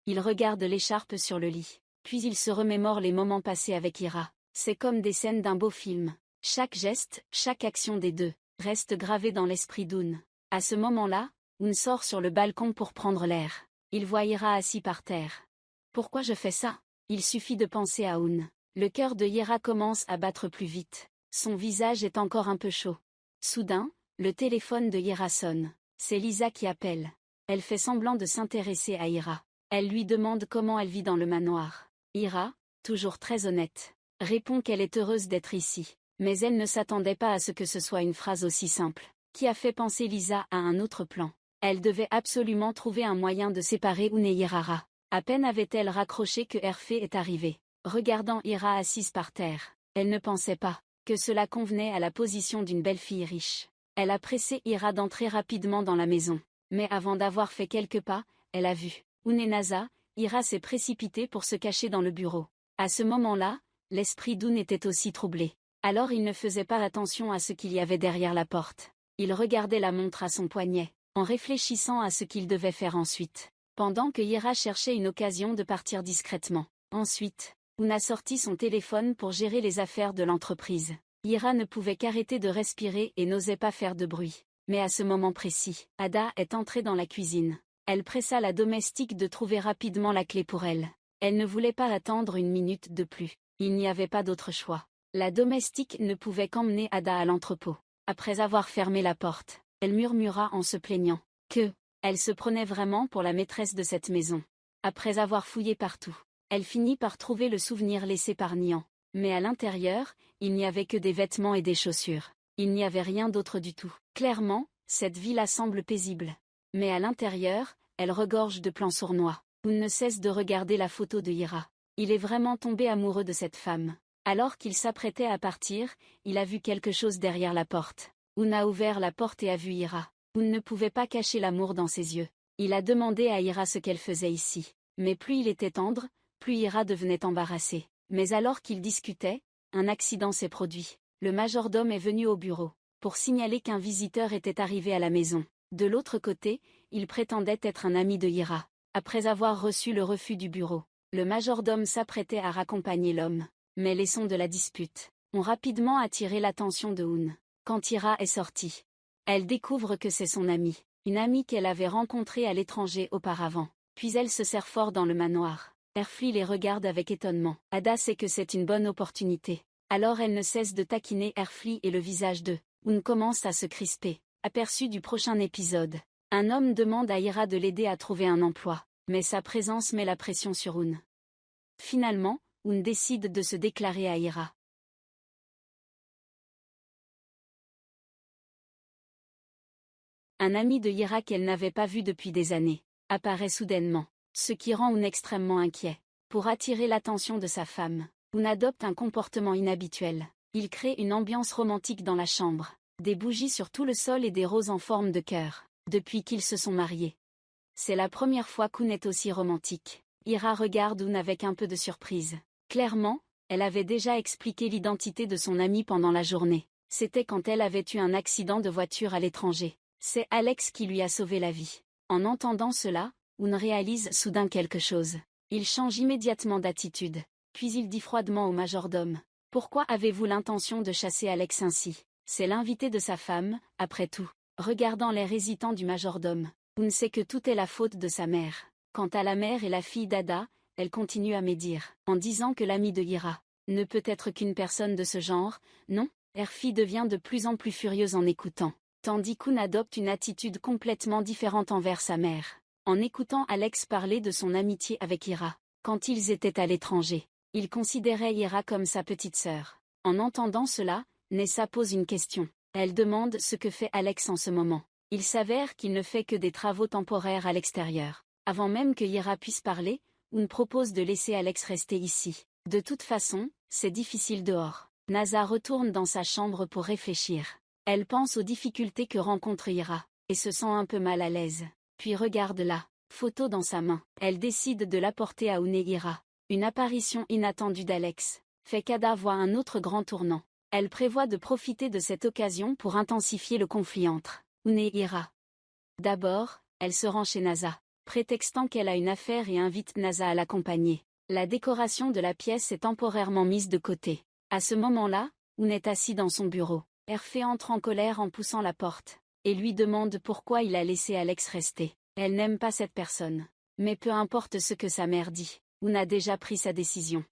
Il regarde l'écharpe sur le lit, puis il se remémore les moments passés avec Ira. C'est comme des scènes d'un beau film. Chaque geste, chaque action des deux, reste gravé dans l'esprit d'Oun. À ce moment-là, Oun sort sur le balcon pour prendre l'air. Il voit Ira assis par terre. Pourquoi je fais ça? Il suffit de penser à Oun. Le cœur de Ira commence à battre plus vite. Son visage est encore un peu chaud. Soudain, le téléphone de Ira sonne. C'est Lisa qui appelle. Elle fait semblant de s'intéresser à Ira. Elle lui demande comment elle vit dans le manoir. Ira, toujours très honnête, répond qu'elle est heureuse d'être ici. Mais elle ne s'attendait pas à ce que ce soit une phrase aussi simple, qui a fait penser Lisa à un autre plan. Elle devait absolument trouver un moyen de séparer Oun et Ira. À peine avait-elle raccroché que Hervé est arrivé. Regardant Ira assise par terre, elle ne pensait pas que cela convenait à la position d'une belle fille riche. Elle a pressé Ira d'entrer rapidement dans la maison. Mais avant d'avoir fait quelques pas, elle a vu Oun et Naza. Ira s'est précipitée pour se cacher dans le bureau. À ce moment-là, l'esprit d'Oun était aussi troublé. Alors il ne faisait pas attention à ce qu'il y avait derrière la porte. Il regardait la montre à son poignet, en réfléchissant à ce qu'il devait faire ensuite. Pendant que Ira cherchait une occasion de partir discrètement. Ensuite, Oun a sorti son téléphone pour gérer les affaires de l'entreprise. Ira ne pouvait qu'arrêter de respirer et n'osait pas faire de bruit. Mais à ce moment précis, Ada est entrée dans la cuisine. Elle pressa la domestique de trouver rapidement la clé pour elle. Elle ne voulait pas attendre une minute de plus. Il n'y avait pas d'autre choix. La domestique ne pouvait qu'emmener Ada à l'entrepôt. Après avoir fermé la porte, elle murmura en se plaignant que elle se prenait vraiment pour la maîtresse de cette maison. Après avoir fouillé partout, elle finit par trouver le souvenir laissé par Nian. Mais à l'intérieur, il n'y avait que des vêtements et des chaussures. Il n'y avait rien d'autre du tout. Clairement, cette villa semble paisible. Mais à l'intérieur, elle regorge de plans sournois. Oun ne cesse de regarder la photo de Ira. Il est vraiment tombé amoureux de cette femme. Alors qu'il s'apprêtait à partir, il a vu quelque chose derrière la porte. Oun a ouvert la porte et a vu Ira. Oun ne pouvait pas cacher l'amour dans ses yeux. Il a demandé à Ira ce qu'elle faisait ici. Mais plus il était tendre, plus Ira devenait embarrassée. Mais alors qu'ils discutaient, un accident s'est produit. Le majordome est venu au bureau pour signaler qu'un visiteur était arrivé à la maison. De l'autre côté, il prétendait être un ami de Ira. Après avoir reçu le refus du bureau, le majordome s'apprêtait à raccompagner l'homme. Mais les sons de la dispute ont rapidement attiré l'attention de Oun. Quand Ira est sortie, elle découvre que c'est son amie, une amie qu'elle avait rencontrée à l'étranger auparavant. Puis elle se serre fort dans le manoir. Herfli les regarde avec étonnement. Ada sait que c'est une bonne opportunité. Alors elle ne cesse de taquiner Herfli et le visage de Oun commence à se crisper. Aperçu du prochain épisode. Un homme demande à Ira de l'aider à trouver un emploi, mais sa présence met la pression sur Oun. Finalement, Oun décide de se déclarer à Ira. Un ami de Ira qu'elle n'avait pas vu depuis des années apparaît soudainement, ce qui rend Oun extrêmement inquiet. Pour attirer l'attention de sa femme, Oun adopte un comportement inhabituel. Il crée une ambiance romantique dans la chambre, des bougies sur tout le sol et des roses en forme de cœur, depuis qu'ils se sont mariés. C'est la première fois qu'Oun est aussi romantique. Ira regarde Oun avec un peu de surprise. Clairement, elle avait déjà expliqué l'identité de son ami pendant la journée. C'était quand elle avait eu un accident de voiture à l'étranger. C'est Alex qui lui a sauvé la vie. En entendant cela, Oun réalise soudain quelque chose. Il change immédiatement d'attitude. Puis il dit froidement au majordome. « Pourquoi avez-vous l'intention de chasser Alex ainsi? C'est l'invité de sa femme, après tout. » Regardant l'air hésitant du majordome, Oun sait que tout est la faute de sa mère. Quant à la mère et la fille d'Ada, elle continue à médire, en disant que l'ami de Ira ne peut être qu'une personne de ce genre. Non, Herfi devient de plus en plus furieuse en écoutant, tandis qu'Oun adopte une attitude complètement différente envers sa mère. En écoutant Alex parler de son amitié avec Ira, quand ils étaient à l'étranger, il considérait Ira comme sa petite sœur. En entendant cela, Nessa pose une question. Elle demande ce que fait Alex en ce moment. Il s'avère qu'il ne fait que des travaux temporaires à l'extérieur. Avant même que Ira puisse parler, Oun propose de laisser Alex rester ici. De toute façon, c'est difficile dehors. Naza retourne dans sa chambre pour réfléchir. Elle pense aux difficultés que rencontre Ira, et se sent un peu mal à l'aise. Puis regarde la photo dans sa main. Elle décide de l'apporter à Oun et Ira. Une apparition inattendue d'Alex fait qu'Ada voit un autre grand tournant. Elle prévoit de profiter de cette occasion pour intensifier le conflit entre Oun et Ira. D'abord, elle se rend chez Naza, prétextant qu'elle a une affaire et invite Naza à l'accompagner. La décoration de la pièce est temporairement mise de côté. À ce moment-là, Oun est assis dans son bureau. Hervé entre en colère en poussant la porte. et lui demande pourquoi il a laissé Alex rester. Elle n'aime pas cette personne. Mais peu importe ce que sa mère dit, Hoon a déjà pris sa décision.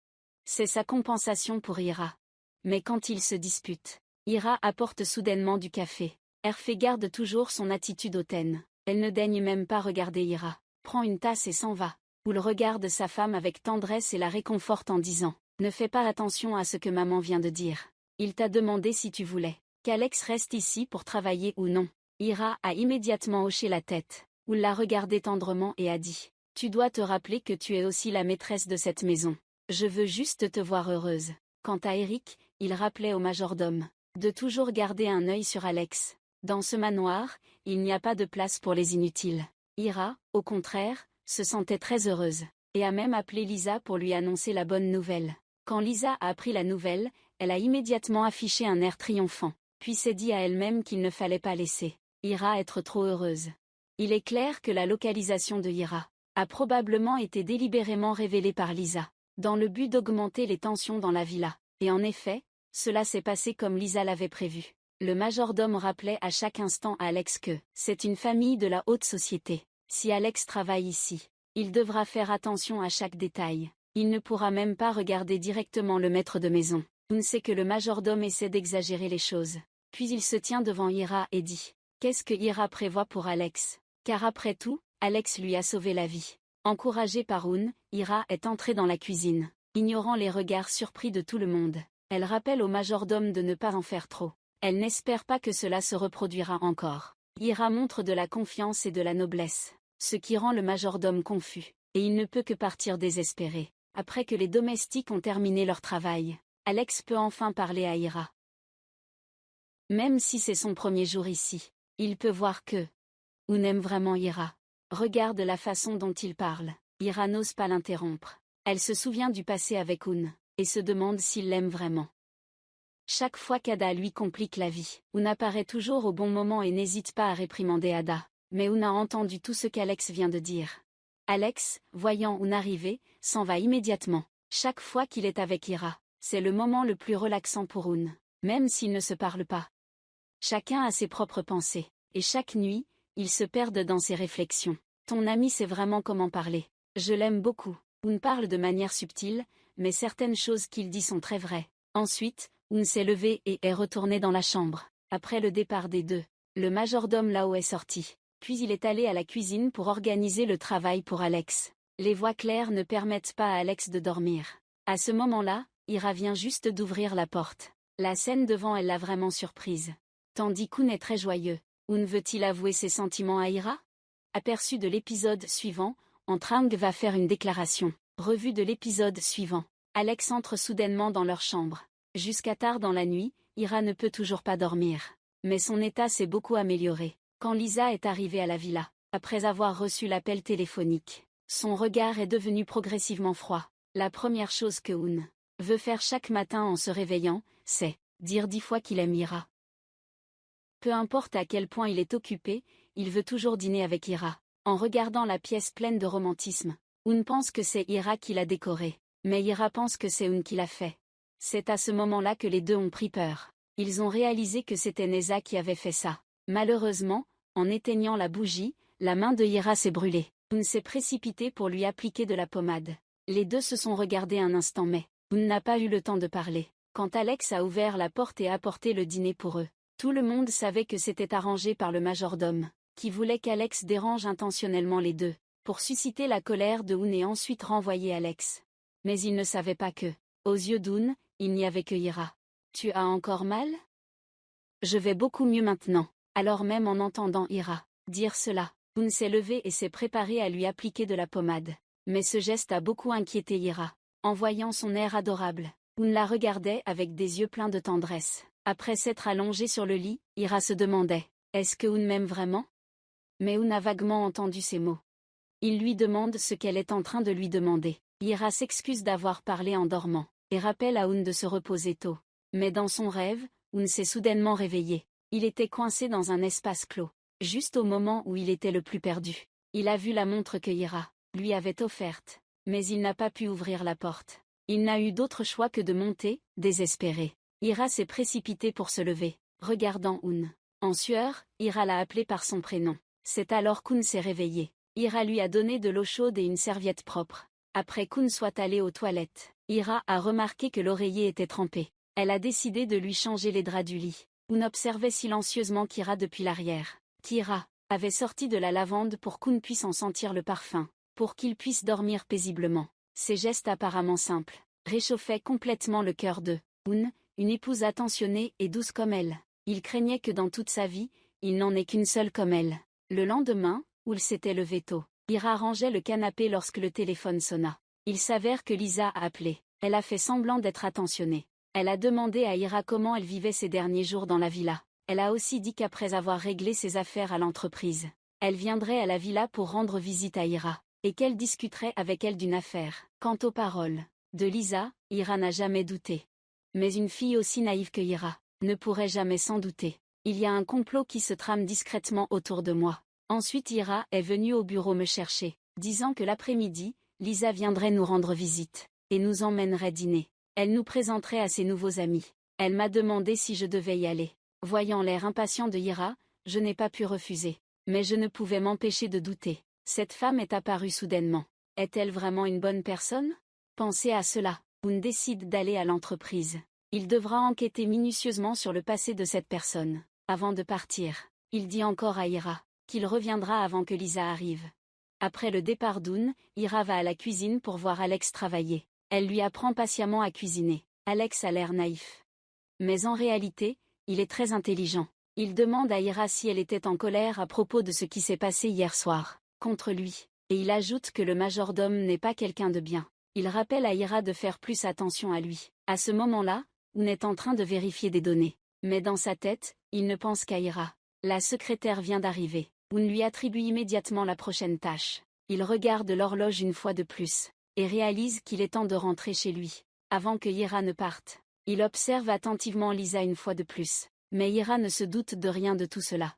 C'est sa compensation pour Ira. Mais quand ils se disputent, Ira apporte soudainement du café. Hervé garde toujours son attitude hautaine. Elle ne daigne même pas regarder Ira, prend une tasse et s'en va. Hoon regarde sa femme avec tendresse et la réconforte en disant « Ne fais pas attention à ce que maman vient de dire. Il t'a demandé si tu voulais qu'Alex reste ici pour travailler ou non. » Ira a immédiatement hoché la tête. Hoon l'a regardé tendrement et a dit « Tu dois te rappeler que tu es aussi la maîtresse de cette maison. Je veux juste te voir heureuse. » Quant à Eric, il rappelait au majordome de toujours garder un œil sur Alex. Dans ce manoir, il n'y a pas de place pour les inutiles. Ira, au contraire, se sentait très heureuse, et a même appelé Lisa pour lui annoncer la bonne nouvelle. Quand Lisa a appris la nouvelle, elle a immédiatement affiché un air triomphant, puis s'est dit à elle-même qu'il ne fallait pas laisser Ira être trop heureuse. Il est clair que la localisation de Ira a probablement été délibérément révélée par Lisa, dans le but d'augmenter les tensions dans la villa. Et en effet, cela s'est passé comme Lisa l'avait prévu. Le majordome rappelait à chaque instant à Alex que c'est une famille de la haute société. Si Alex travaille ici, il devra faire attention à chaque détail. Il ne pourra même pas regarder directement le maître de maison. On sait que le majordome essaie d'exagérer les choses. Puis il se tient devant Ira et dit « Qu'est-ce que Ira prévoit pour Alex ? Car après tout, Alex lui a sauvé la vie. » Encouragée par Hoon, Ira est entrée dans la cuisine, ignorant les regards surpris de tout le monde. Elle rappelle au majordome de ne pas en faire trop. Elle n'espère pas que cela se reproduira encore. Ira montre de la confiance et de la noblesse, ce qui rend le majordome confus, et il ne peut que partir désespéré. Après que les domestiques ont terminé leur travail, Alex peut enfin parler à Ira. Même si c'est son premier jour ici, il peut voir que Hoon aime vraiment Ira. Regarde la façon dont il parle. Ira n'ose pas l'interrompre. Elle se souvient du passé avec Hoon, et se demande s'il l'aime vraiment. Chaque fois qu'Ada lui complique la vie, Hoon apparaît toujours au bon moment et n'hésite pas à réprimander Ada. Mais Hoon a entendu tout ce qu'Alex vient de dire. Alex, voyant Hoon arriver, s'en va immédiatement. Chaque fois qu'il est avec Ira, c'est le moment le plus relaxant pour Hoon, même s'ils ne se parlent pas. Chacun a ses propres pensées, et chaque nuit, ils se perdent dans ses réflexions. Ton ami sait vraiment comment parler. Je l'aime beaucoup. Hoon parle de manière subtile, mais certaines choses qu'il dit sont très vraies. Ensuite, Hoon s'est levé et est retourné dans la chambre. Après le départ des deux, le majordome là-haut est sorti. Puis il est allé à la cuisine pour organiser le travail pour Alex. Les voix claires ne permettent pas à Alex de dormir. À ce moment-là, Ira vient juste d'ouvrir la porte. La scène devant elle l'a vraiment surprise. Tandis qu'Hoon est très joyeux. Hoon veut-il avouer ses sentiments à Ira ? Aperçu de l'épisode suivant, Trang va faire une déclaration. Revue de l'épisode suivant. Alex entre soudainement dans leur chambre. Jusqu'à tard dans la nuit, Ira ne peut toujours pas dormir. Mais son état s'est beaucoup amélioré. Quand Lisa est arrivée à la villa, après avoir reçu l'appel téléphonique, son regard est devenu progressivement froid. La première chose que Hoon veut faire chaque matin en se réveillant, c'est dire 10 fois qu'il aime Ira. Peu importe à quel point il est occupé, il veut toujours dîner avec Ira. En regardant la pièce pleine de romantisme, Hoon pense que c'est Ira qui l'a décorée, mais Ira pense que c'est Hoon qui l'a fait. C'est à ce moment-là que les deux ont pris peur. Ils ont réalisé que c'était Neza qui avait fait ça. Malheureusement, en éteignant la bougie, la main de Ira s'est brûlée. Hoon s'est précipité pour lui appliquer de la pommade. Les deux se sont regardés un instant mais Hoon n'a pas eu le temps de parler. Quand Alex a ouvert la porte et apporté le dîner pour eux, tout le monde savait que c'était arrangé par le majordome, qui voulait qu'Alex dérange intentionnellement les deux, pour susciter la colère de Hoon et ensuite renvoyer Alex. Mais il ne savait pas que, aux yeux d'Hoon, il n'y avait que Ira. Tu as encore mal ? Je vais beaucoup mieux maintenant. Alors même en entendant Ira dire cela, Hoon s'est levé et s'est préparé à lui appliquer de la pommade. Mais ce geste a beaucoup inquiété Ira. En voyant son air adorable, Hoon la regardait avec des yeux pleins de tendresse. Après s'être allongée sur le lit, Ira se demandait « Est-ce que Hoon m'aime vraiment ?» Mais Hoon a vaguement entendu ces mots. Il lui demande ce qu'elle est en train de lui demander. Ira s'excuse d'avoir parlé en dormant, et rappelle à Hoon de se reposer tôt. Mais dans son rêve, Hoon s'est soudainement réveillé. Il était coincé dans un espace clos, juste au moment où il était le plus perdu. Il a vu la montre que Ira lui avait offerte, mais il n'a pas pu ouvrir la porte. Il n'a eu d'autre choix que de monter, désespéré. Ira s'est précipitée pour se lever, regardant Hoon. En sueur, Ira l'a appelé par son prénom. C'est alors qu'Un s'est réveillé. Ira lui a donné de l'eau chaude et une serviette propre. Après qu'Un soit allé aux toilettes, Ira a remarqué que l'oreiller était trempé. Elle a décidé de lui changer les draps du lit. Un observait silencieusement Kira depuis l'arrière. Kira avait sorti de la lavande pour qu'Un puisse en sentir le parfum, pour qu'il puisse dormir paisiblement. Ces gestes apparemment simples réchauffaient complètement le cœur de Un, une épouse attentionnée et douce comme elle. Il craignait que dans toute sa vie, il n'en ait qu'une seule comme elle. Le lendemain, où il s'était levé tôt, Ira rangeait le canapé lorsque le téléphone sonna. Il s'avère que Lisa a appelé. Elle a fait semblant d'être attentionnée. Elle a demandé à Ira comment elle vivait ces derniers jours dans la villa. Elle a aussi dit qu'après avoir réglé ses affaires à l'entreprise, elle viendrait à la villa pour rendre visite à Ira, et qu'elle discuterait avec elle d'une affaire. Quant aux paroles de Lisa, Ira n'a jamais douté. Mais une fille aussi naïve que Ira ne pourrait jamais s'en douter. Il y a un complot qui se trame discrètement autour de moi. Ensuite Ira est venue au bureau me chercher, disant que l'après-midi, Lisa viendrait nous rendre visite, et nous emmènerait dîner. Elle nous présenterait à ses nouveaux amis. Elle m'a demandé si je devais y aller. Voyant l'air impatient de Ira, je n'ai pas pu refuser. Mais je ne pouvais m'empêcher de douter. Cette femme est apparue soudainement. Est-elle vraiment une bonne personne? Pensez à cela. Un décide d'aller à l'entreprise. Il devra enquêter minutieusement sur le passé de cette personne. Avant de partir, il dit encore à Ira qu'il reviendra avant que Lisa arrive. Après le départ d'Un, Ira va à la cuisine pour voir Alex travailler. Elle lui apprend patiemment à cuisiner. Alex a l'air naïf. Mais en réalité, il est très intelligent. Il demande à Ira si elle était en colère à propos de ce qui s'est passé hier soir, contre lui. Et il ajoute que le majordome n'est pas quelqu'un de bien. Il rappelle à Ira de faire plus attention à lui. À ce moment-là, Un est en train de vérifier des données. Mais dans sa tête, il ne pense qu'à Ira. La secrétaire vient d'arriver. Un lui attribue immédiatement la prochaine tâche. Il regarde l'horloge une fois de plus, et réalise qu'il est temps de rentrer chez lui, avant que Ira ne parte. Il observe attentivement Lisa une fois de plus, mais Ira ne se doute de rien de tout cela.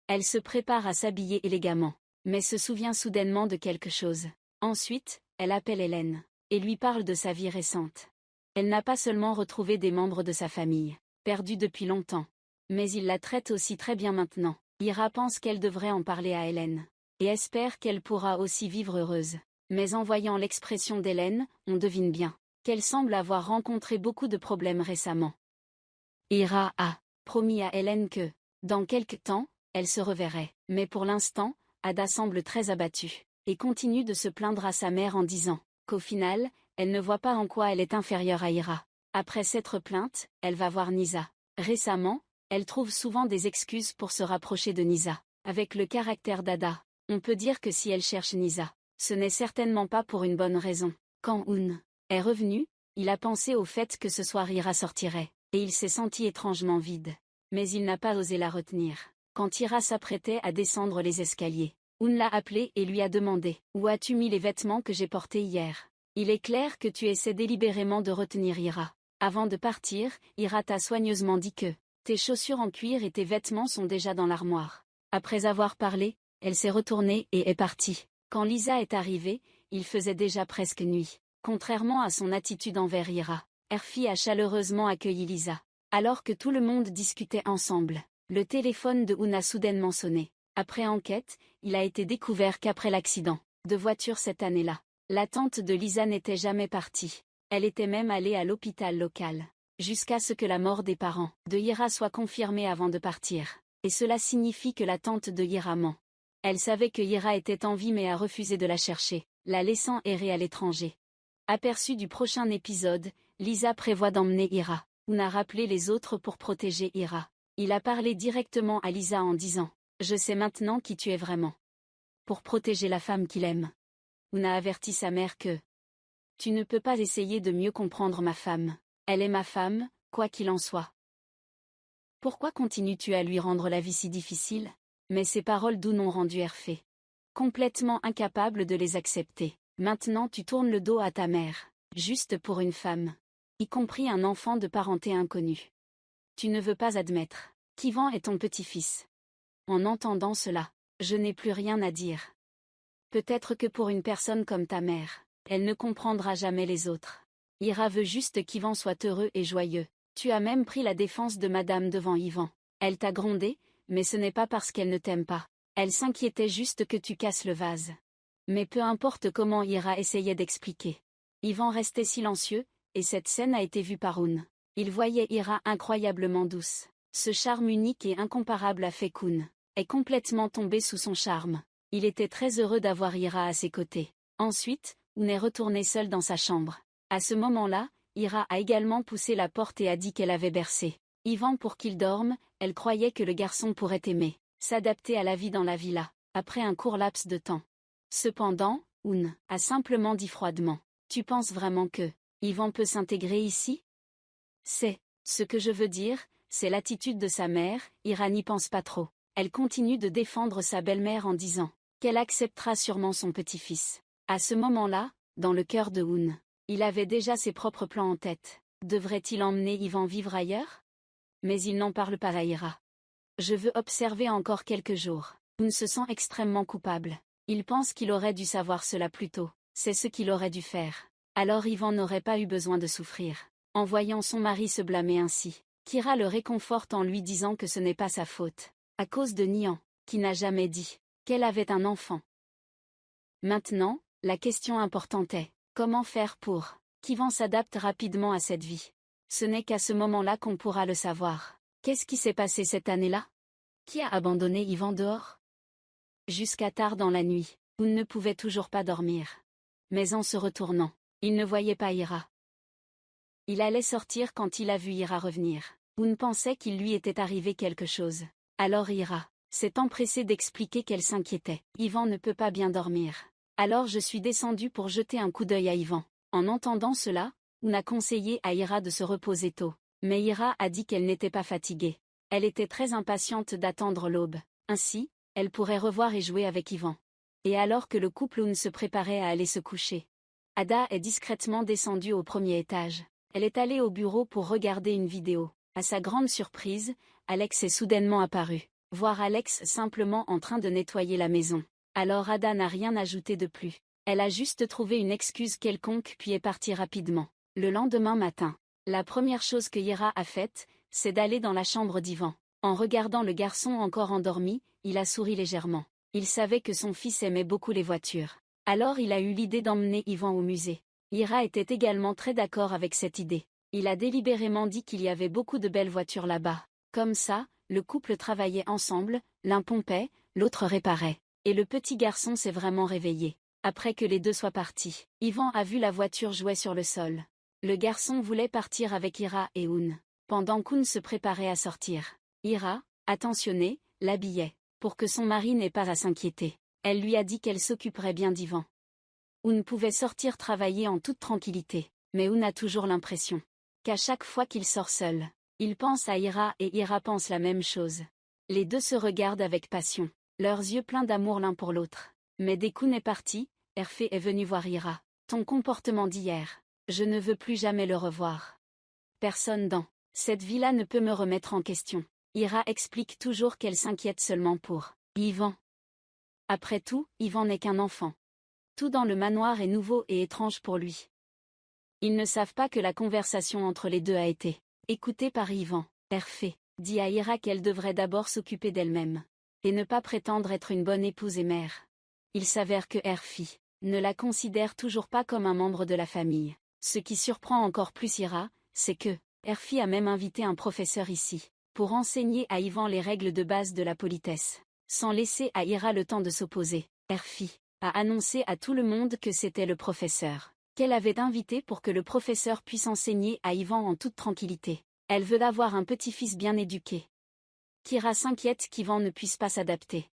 Elle se prépare à s'habiller élégamment, mais se souvient soudainement de quelque chose. Ensuite, elle appelle Hélène, et lui parle de sa vie récente. Elle n'a pas seulement retrouvé des membres de sa famille, perdus depuis longtemps, mais il la traite aussi très bien maintenant. Ira pense qu'elle devrait en parler à Hélène, et espère qu'elle pourra aussi vivre heureuse. Mais en voyant l'expression d'Hélène, on devine bien qu'elle semble avoir rencontré beaucoup de problèmes récemment. Ira a promis à Hélène que, dans quelque temps, elle se reverrait. Mais pour l'instant, Ada semble très abattue, et continue de se plaindre à sa mère en disant qu'au final, elle ne voit pas en quoi elle est inférieure à Ira. Après s'être plainte, elle va voir Nisa. Récemment, elle trouve souvent des excuses pour se rapprocher de Nisa. Avec le caractère d'Ada, on peut dire que si elle cherche Nisa, ce n'est certainement pas pour une bonne raison. Quand Un est revenu, il a pensé au fait que ce soir Ira sortirait, et il s'est senti étrangement vide. Mais il n'a pas osé la retenir. Quand Ira s'apprêtait à descendre les escaliers, Un l'a appelé et lui a demandé « Où as-tu mis les vêtements que j'ai portés hier ?» Il est clair que tu essaies délibérément de retenir Ira. Avant de partir, Ira t'a soigneusement dit que tes chaussures en cuir et tes vêtements sont déjà dans l'armoire. Après avoir parlé, elle s'est retournée et est partie. Quand Lisa est arrivée, il faisait déjà presque nuit. Contrairement à son attitude envers Ira, Erfi a chaleureusement accueilli Lisa. Alors que tout le monde discutait ensemble, le téléphone de Un a soudainement sonné. Après enquête, il a été découvert qu'après l'accident de voiture cette année-là, la tante de Lisa n'était jamais partie. Elle était même allée à l'hôpital local, jusqu'à ce que la mort des parents de Ira soit confirmée avant de partir. Et cela signifie que la tante de Ira ment. Elle savait que Ira était en vie mais a refusé de la chercher, la laissant errer à l'étranger. Aperçu du prochain épisode, Lisa prévoit d'emmener Ira. Un a rappelé les autres pour protéger Ira. Il a parlé directement à Lisa en disant « Je sais maintenant qui tu es vraiment. » Pour protéger la femme qu'il aime. Un a averti sa mère que « Tu ne peux pas essayer de mieux comprendre ma femme. Elle est ma femme, quoi qu'il en soit. » Pourquoi continues-tu à lui rendre la vie si difficile? Mais ces paroles d'Un ont rendu Erfé complètement incapable de les accepter. Maintenant tu tournes le dos à ta mère, juste pour une femme. Y compris un enfant de parenté inconnue. Tu ne veux pas admettre qu'Ivan est ton petit-fils. En entendant cela, je n'ai plus rien à dire. Peut-être que pour une personne comme ta mère, elle ne comprendra jamais les autres. Ira veut juste qu'Ivan soit heureux et joyeux. Tu as même pris la défense de madame devant Ivan. Elle t'a grondé, mais ce n'est pas parce qu'elle ne t'aime pas. Elle s'inquiétait juste que tu casses le vase. Mais peu importe comment Ira essayait d'expliquer. Yvan restait silencieux, et cette scène a été vue par Hoon. Il voyait Ira incroyablement douce. Ce charme unique et incomparable a fait qu'Hoon est complètement tombé sous son charme. Il était très heureux d'avoir Ira à ses côtés. Ensuite, Hoon est retourné seul dans sa chambre. À ce moment-là, Ira a également poussé la porte et a dit qu'elle avait bercé Yvan pour qu'il dorme. Elle croyait que le garçon pourrait aimer s'adapter à la vie dans la villa, après un court laps de temps. Cependant, Hoon a simplement dit froidement: « Tu penses vraiment que Yvan peut s'intégrer ici ? C'est ce que je veux dire, c'est l'attitude de sa mère. » Ira n'y pense pas trop. Elle continue de défendre sa belle-mère en disant qu'elle acceptera sûrement son petit-fils. À ce moment-là, dans le cœur de Hoon, il avait déjà ses propres plans en tête. Devrait-il emmener Yvan vivre ailleurs? Mais il n'en parle pas à Ira. Je veux observer encore quelques jours. Hoon se sent extrêmement coupable. Il pense qu'il aurait dû savoir cela plus tôt. C'est ce qu'il aurait dû faire. Alors Yvan n'aurait pas eu besoin de souffrir. En voyant son mari se blâmer ainsi, Kira le réconforte en lui disant que ce n'est pas sa faute. À cause de Nian, qui n'a jamais dit qu'elle avait un enfant. Maintenant, la question importante est, comment faire pour qu'Yvan s'adapte rapidement à cette vie? Ce n'est qu'à ce moment-là qu'on pourra le savoir. Qu'est-ce qui s'est passé cette année-là? Qui a abandonné Yvan dehors? Jusqu'à tard dans la nuit, Hoon ne pouvait toujours pas dormir. Mais en se retournant, il ne voyait pas Ira. Il allait sortir quand il a vu Ira revenir. Hoon pensait qu'il lui était arrivé quelque chose. Alors Ira s'est empressée d'expliquer qu'elle s'inquiétait. Yvan ne peut pas bien dormir. Alors je suis descendue pour jeter un coup d'œil à Yvan. En entendant cela, Hoon a conseillé à Ira de se reposer tôt. Mais Ira a dit qu'elle n'était pas fatiguée. Elle était très impatiente d'attendre l'aube. Ainsi, elle pourrait revoir et jouer avec Yvan. Et alors que le couple Hoon se préparait à aller se coucher, Ada est discrètement descendue au premier étage. Elle est allée au bureau pour regarder une vidéo. À sa grande surprise, Alex est soudainement apparu. Voir Alex simplement en train de nettoyer la maison. Alors Ada n'a rien ajouté de plus. Elle a juste trouvé une excuse quelconque puis est partie rapidement. Le lendemain matin, la première chose que Ira a faite, c'est d'aller dans la chambre d'Yvan. En regardant le garçon encore endormi, il a souri légèrement. Il savait que son fils aimait beaucoup les voitures. Alors il a eu l'idée d'emmener Yvan au musée. Ira était également très d'accord avec cette idée. Il a délibérément dit qu'il y avait beaucoup de belles voitures là-bas. Comme ça, le couple travaillait ensemble, l'un pompait, l'autre réparait. Et le petit garçon s'est vraiment réveillé. Après que les deux soient partis, Yvan a vu la voiture jouer sur le sol. Le garçon voulait partir avec Ira et Hoon. Pendant qu'Hoon se préparait à sortir, Ira, attentionnée, l'habillait, pour que son mari n'ait pas à s'inquiéter. Elle lui a dit qu'elle s'occuperait bien d'Yvan. Hoon pouvait sortir travailler en toute tranquillité, mais Hoon a toujours l'impression qu'à chaque fois qu'il sort seul, il pense à Ira et Ira pense la même chose. Les deux se regardent avec passion, leurs yeux pleins d'amour l'un pour l'autre. Mais dès qu'Hoon est parti, Hervé est venu voir Ira. Ton comportement d'hier, je ne veux plus jamais le revoir. Personne dans cette villa ne peut me remettre en question. Ira explique toujours qu'elle s'inquiète seulement pour Yvan. Après tout, Yvan n'est qu'un enfant. Tout dans le manoir est nouveau et étrange pour lui. Ils ne savent pas que la conversation entre les deux a été écoutée par Yvan. Hervé dit à Ira qu'elle devrait d'abord s'occuper d'elle-même et ne pas prétendre être une bonne épouse et mère. Il s'avère que Hervé ne la considère toujours pas comme un membre de la famille. Ce qui surprend encore plus Ira, c'est que Hervé a même invité un professeur ici pour enseigner à Yvan les règles de base de la politesse. Sans laisser à Ira le temps de s'opposer, Hervé a annoncé à tout le monde que c'était le professeur qu'elle avait invité pour que le professeur puisse enseigner à Yvan en toute tranquillité. Elle veut avoir un petit-fils bien éduqué. Kira s'inquiète qu'Yvan ne puisse pas s'adapter.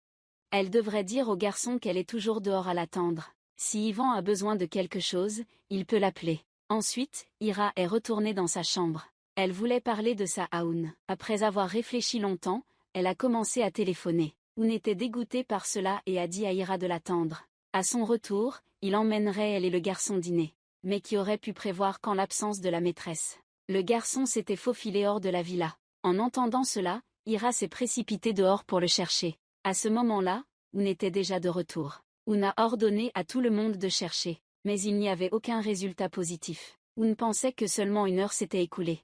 Elle devrait dire au garçon qu'elle est toujours dehors à l'attendre. Si Yvan a besoin de quelque chose, il peut l'appeler. Ensuite, Ira est retournée dans sa chambre. Elle voulait parler de ça à Hoon. Après avoir réfléchi longtemps, elle a commencé à téléphoner. Hoon était dégoûté par cela et a dit à Ira de l'attendre. À son retour, il emmènerait elle et le garçon dîner. Mais qui aurait pu prévoir qu'en l'absence de la maîtresse, le garçon s'était faufilé hors de la villa. En entendant cela, Ira s'est précipitée dehors pour le chercher. À ce moment-là, Hoon était déjà de retour. Hoon a ordonné à tout le monde de chercher, mais il n'y avait aucun résultat positif. Hoon pensait que seulement 1 heure s'était écoulée.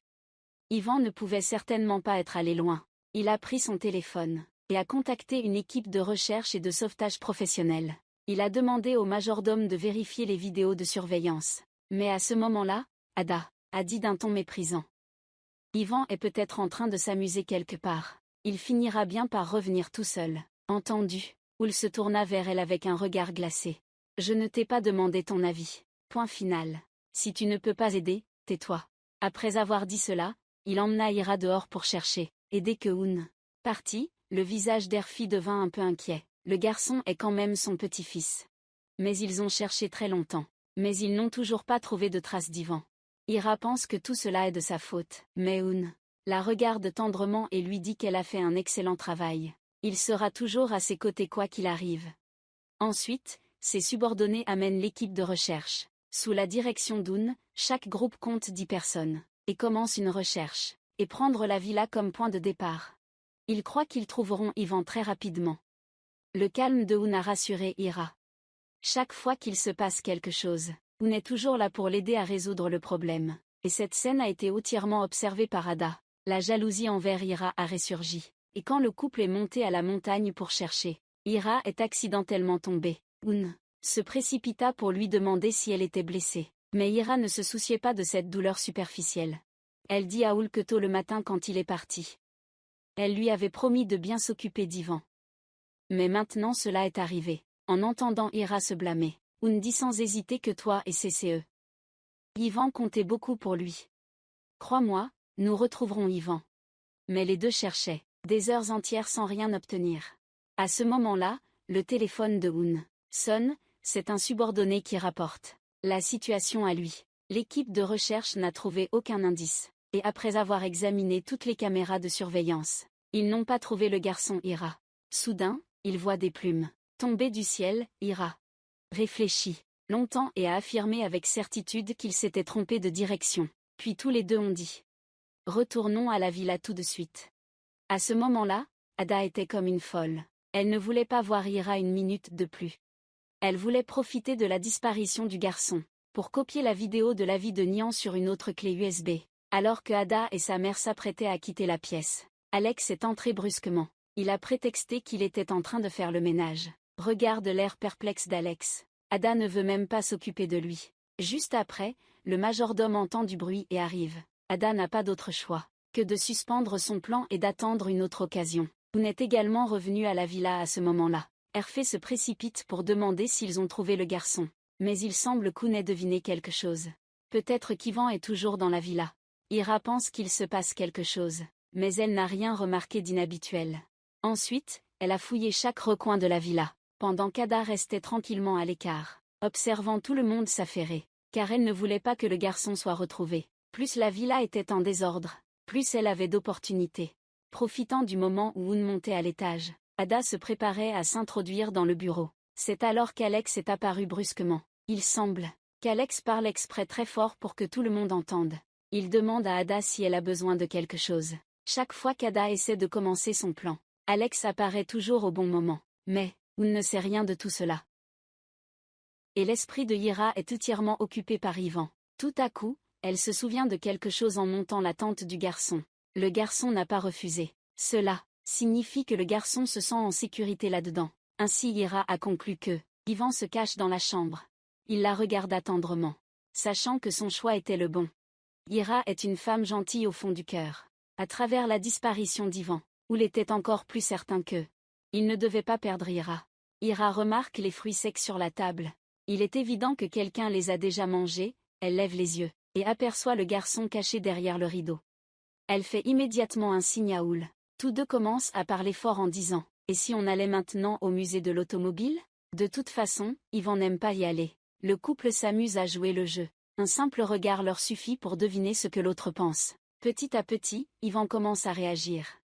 Yvan ne pouvait certainement pas être allé loin. Il a pris son téléphone et a contacté une équipe de recherche et de sauvetage professionnelle. Il a demandé au majordome de vérifier les vidéos de surveillance. Mais à ce moment-là, Ada a dit d'un ton méprisant. Ivan est peut-être en train de s'amuser quelque part. Il finira bien par revenir tout seul. Entendu. Oul se tourna vers elle avec un regard glacé. Je ne t'ai pas demandé ton avis. Point final. Si tu ne peux pas aider, tais-toi. Après avoir dit cela, il emmena Ira dehors pour chercher. Et dès que Hoon partit, le visage d'Erfi devint un peu inquiet. Le garçon est quand même son petit-fils. Mais ils ont cherché très longtemps. Mais ils n'ont toujours pas trouvé de traces d'Ivan. Ira pense que tout cela est de sa faute. Mais Hoon la regarde tendrement et lui dit qu'elle a fait un excellent travail. Il sera toujours à ses côtés quoi qu'il arrive. Ensuite, ses subordonnés amènent l'équipe de recherche. Sous la direction d'Hoon, chaque groupe compte 10 personnes, et commence une recherche, et prendre la villa comme point de départ. Ils croient qu'ils trouveront Ivan très rapidement. Le calme de Hoon a rassuré Ira. Chaque fois qu'il se passe quelque chose, Hoon est toujours là pour l'aider à résoudre le problème, et cette scène a été entièrement observée par Ada. La jalousie envers Ira a ressurgi, et quand le couple est monté à la montagne pour chercher, Ira est accidentellement tombée. Hoon se précipita pour lui demander si elle était blessée. Mais Ira ne se souciait pas de cette douleur superficielle. Elle dit à Houl que tôt le matin quand il est parti. Elle lui avait promis de bien s'occuper d'Ivan. Mais maintenant cela est arrivé. En entendant Ira se blâmer, Hoon dit sans hésiter que toi et CCE. Ivan comptait beaucoup pour lui. Crois-moi, nous retrouverons Ivan. Mais les deux cherchaient, des heures entières sans rien obtenir. À ce moment-là, le téléphone de Hoon sonne, c'est un subordonné qui rapporte la situation à lui. L'équipe de recherche n'a trouvé aucun indice, et après avoir examiné toutes les caméras de surveillance, ils n'ont pas trouvé le garçon Ira. Soudain, il voit des plumes tomber du ciel. Ira réfléchit longtemps et a affirmé avec certitude qu'il s'était trompé de direction. Puis tous les deux ont dit « Retournons à la villa tout de suite ». À ce moment-là, Ada était comme une folle. Elle ne voulait pas voir Ira une minute de plus. Elle voulait profiter de la disparition du garçon, pour copier la vidéo de la vie de Nian sur une autre clé USB. Alors que Ada et sa mère s'apprêtaient à quitter la pièce, Alex est entré brusquement. Il a prétexté qu'il était en train de faire le ménage. Regarde l'air perplexe d'Alex. Ada ne veut même pas s'occuper de lui. Juste après, le majordome entend du bruit et arrive. Ada n'a pas d'autre choix que de suspendre son plan et d'attendre une autre occasion. Hoon est également revenu à la villa à ce moment-là. Hervé se précipite pour demander s'ils ont trouvé le garçon. Mais il semble qu'Hoon ait deviné quelque chose. Peut-être qu'Ivan est toujours dans la villa. Ira pense qu'il se passe quelque chose, mais elle n'a rien remarqué d'inhabituel. Ensuite, elle a fouillé chaque recoin de la villa, pendant qu'Ada restait tranquillement à l'écart, observant tout le monde s'affairer, car elle ne voulait pas que le garçon soit retrouvé. Plus la villa était en désordre, plus elle avait d'opportunités. Profitant du moment où Hoon montait à l'étage, Ada se préparait à s'introduire dans le bureau. C'est alors qu'Alex est apparu brusquement. Il semble qu'Alex parle exprès très fort pour que tout le monde entende. Il demande à Ada si elle a besoin de quelque chose. Chaque fois qu'Ada essaie de commencer son plan, Alex apparaît toujours au bon moment. Mais, Hoon ne sait rien de tout cela. Et l'esprit de Ira est entièrement occupé par Ivan. Tout à coup, elle se souvient de quelque chose en montant la tente du garçon. Le garçon n'a pas refusé. Cela signifie que le garçon se sent en sécurité là-dedans. Ainsi Ira a conclu que Ivan se cache dans la chambre. Il la regarda tendrement, sachant que son choix était le bon. Ira est une femme gentille au fond du cœur. À travers la disparition d'Ivan, Houl était encore plus certain que il ne devait pas perdre Ira. Ira remarque les fruits secs sur la table. Il est évident que quelqu'un les a déjà mangés. Elle lève les yeux et aperçoit le garçon caché derrière le rideau. Elle fait immédiatement un signe à Houl. Tous deux commencent à parler fort en disant « Et si on allait maintenant au musée de l'automobile ?» De toute façon, Ivan n'aime pas y aller. Le couple s'amuse à jouer le jeu. Un simple regard leur suffit pour deviner ce que l'autre pense. Petit à petit, Ivan commence à réagir.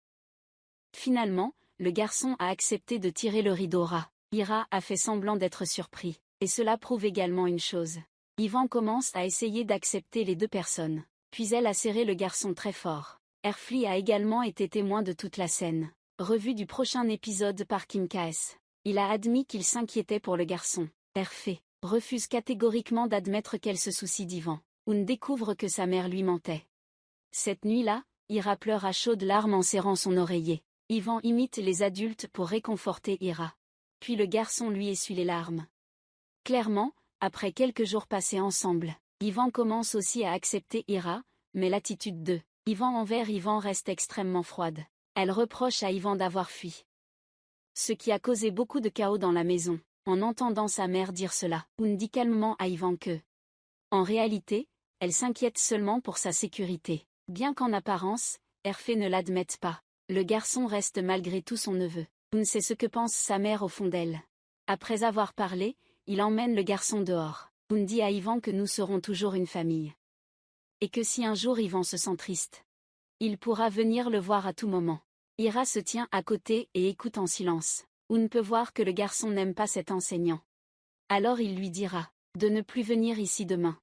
Finalement, le garçon a accepté de tirer le rideau ras. Ira a fait semblant d'être surpris. Et cela prouve également une chose. Ivan commence à essayer d'accepter les deux personnes. Puis elle a serré le garçon très fort. Herfli a également été témoin de toute la scène. Revue du prochain épisode par Kim KS. Il a admis qu'il s'inquiétait pour le garçon. Hervé refuse catégoriquement d'admettre qu'elle se soucie d'Ivan. Hoon découvre que sa mère lui mentait. Cette nuit-là, Ira pleure à chaudes larmes en serrant son oreiller. Ivan imite les adultes pour réconforter Ira. Puis le garçon lui essuie les larmes. Clairement, après quelques jours passés ensemble, Ivan commence aussi à accepter Ira, mais l'attitude de Ivan envers Ivan reste extrêmement froide. Elle reproche à Ivan d'avoir fui. Ce qui a causé beaucoup de chaos dans la maison. En entendant sa mère dire cela, Oun dit calmement à Ivan que, en réalité, elle s'inquiète seulement pour sa sécurité. Bien qu'en apparence, Hervé ne l'admette pas. Le garçon reste malgré tout son neveu. Oun sait ce que pense sa mère au fond d'elle. Après avoir parlé, il emmène le garçon dehors. Oun dit à Ivan que nous serons toujours une famille. Et que si un jour Ivan se sent triste, il pourra venir le voir à tout moment. Ira se tient à côté et écoute en silence. Oun peut voir que le garçon n'aime pas cet enseignant. Alors il lui dira de ne plus venir ici demain.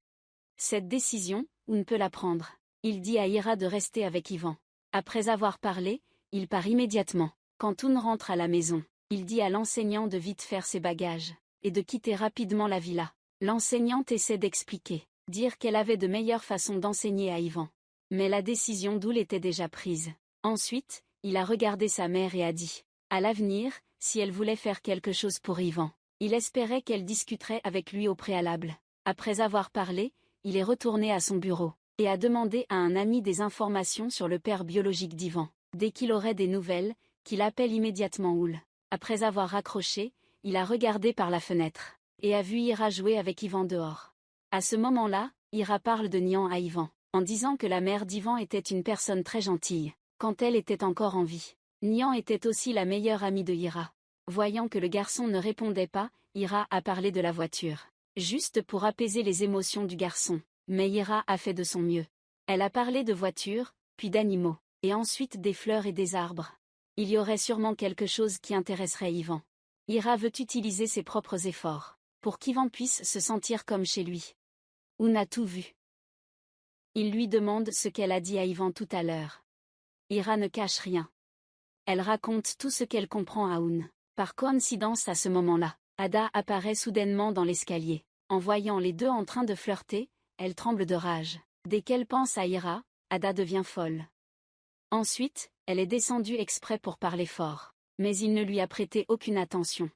Cette décision, Oun peut la prendre. Il dit à Ira de rester avec Ivan. Après avoir parlé, il part immédiatement. Quand Oun rentre à la maison, il dit à l'enseignant de vite faire ses bagages et de quitter rapidement la villa. L'enseignante essaie d'expliquer, dire qu'elle avait de meilleures façons d'enseigner à Ivan. Mais la décision d'Oul était déjà prise. Ensuite, il a regardé sa mère et a dit, à l'avenir, si elle voulait faire quelque chose pour Ivan, il espérait qu'elle discuterait avec lui au préalable. Après avoir parlé, il est retourné à son bureau et a demandé à un ami des informations sur le père biologique d'Ivan. Dès qu'il aurait des nouvelles, qu'il appelle immédiatement Oul. Après avoir raccroché, il a regardé par la fenêtre et a vu Ira jouer avec Ivan dehors. À ce moment-là, Ira parle de Nian à Ivan, en disant que la mère d'Ivan était une personne très gentille, quand elle était encore en vie. Nian était aussi la meilleure amie de Ira. Voyant que le garçon ne répondait pas, Ira a parlé de la voiture, juste pour apaiser les émotions du garçon. Mais Ira a fait de son mieux. Elle a parlé de voitures, puis d'animaux, et ensuite des fleurs et des arbres. Il y aurait sûrement quelque chose qui intéresserait Ivan. Ira veut utiliser ses propres efforts, pour qu'Ivan puisse se sentir comme chez lui. Oun a tout vu. Il lui demande ce qu'elle a dit à Ivan tout à l'heure. Ira ne cache rien. Elle raconte tout ce qu'elle comprend à Oun. Par coïncidence à ce moment-là, Ada apparaît soudainement dans l'escalier. En voyant les deux en train de flirter, elle tremble de rage. Dès qu'elle pense à Ira, Ada devient folle. Ensuite, elle est descendue exprès pour parler fort. Mais il ne lui a prêté aucune attention.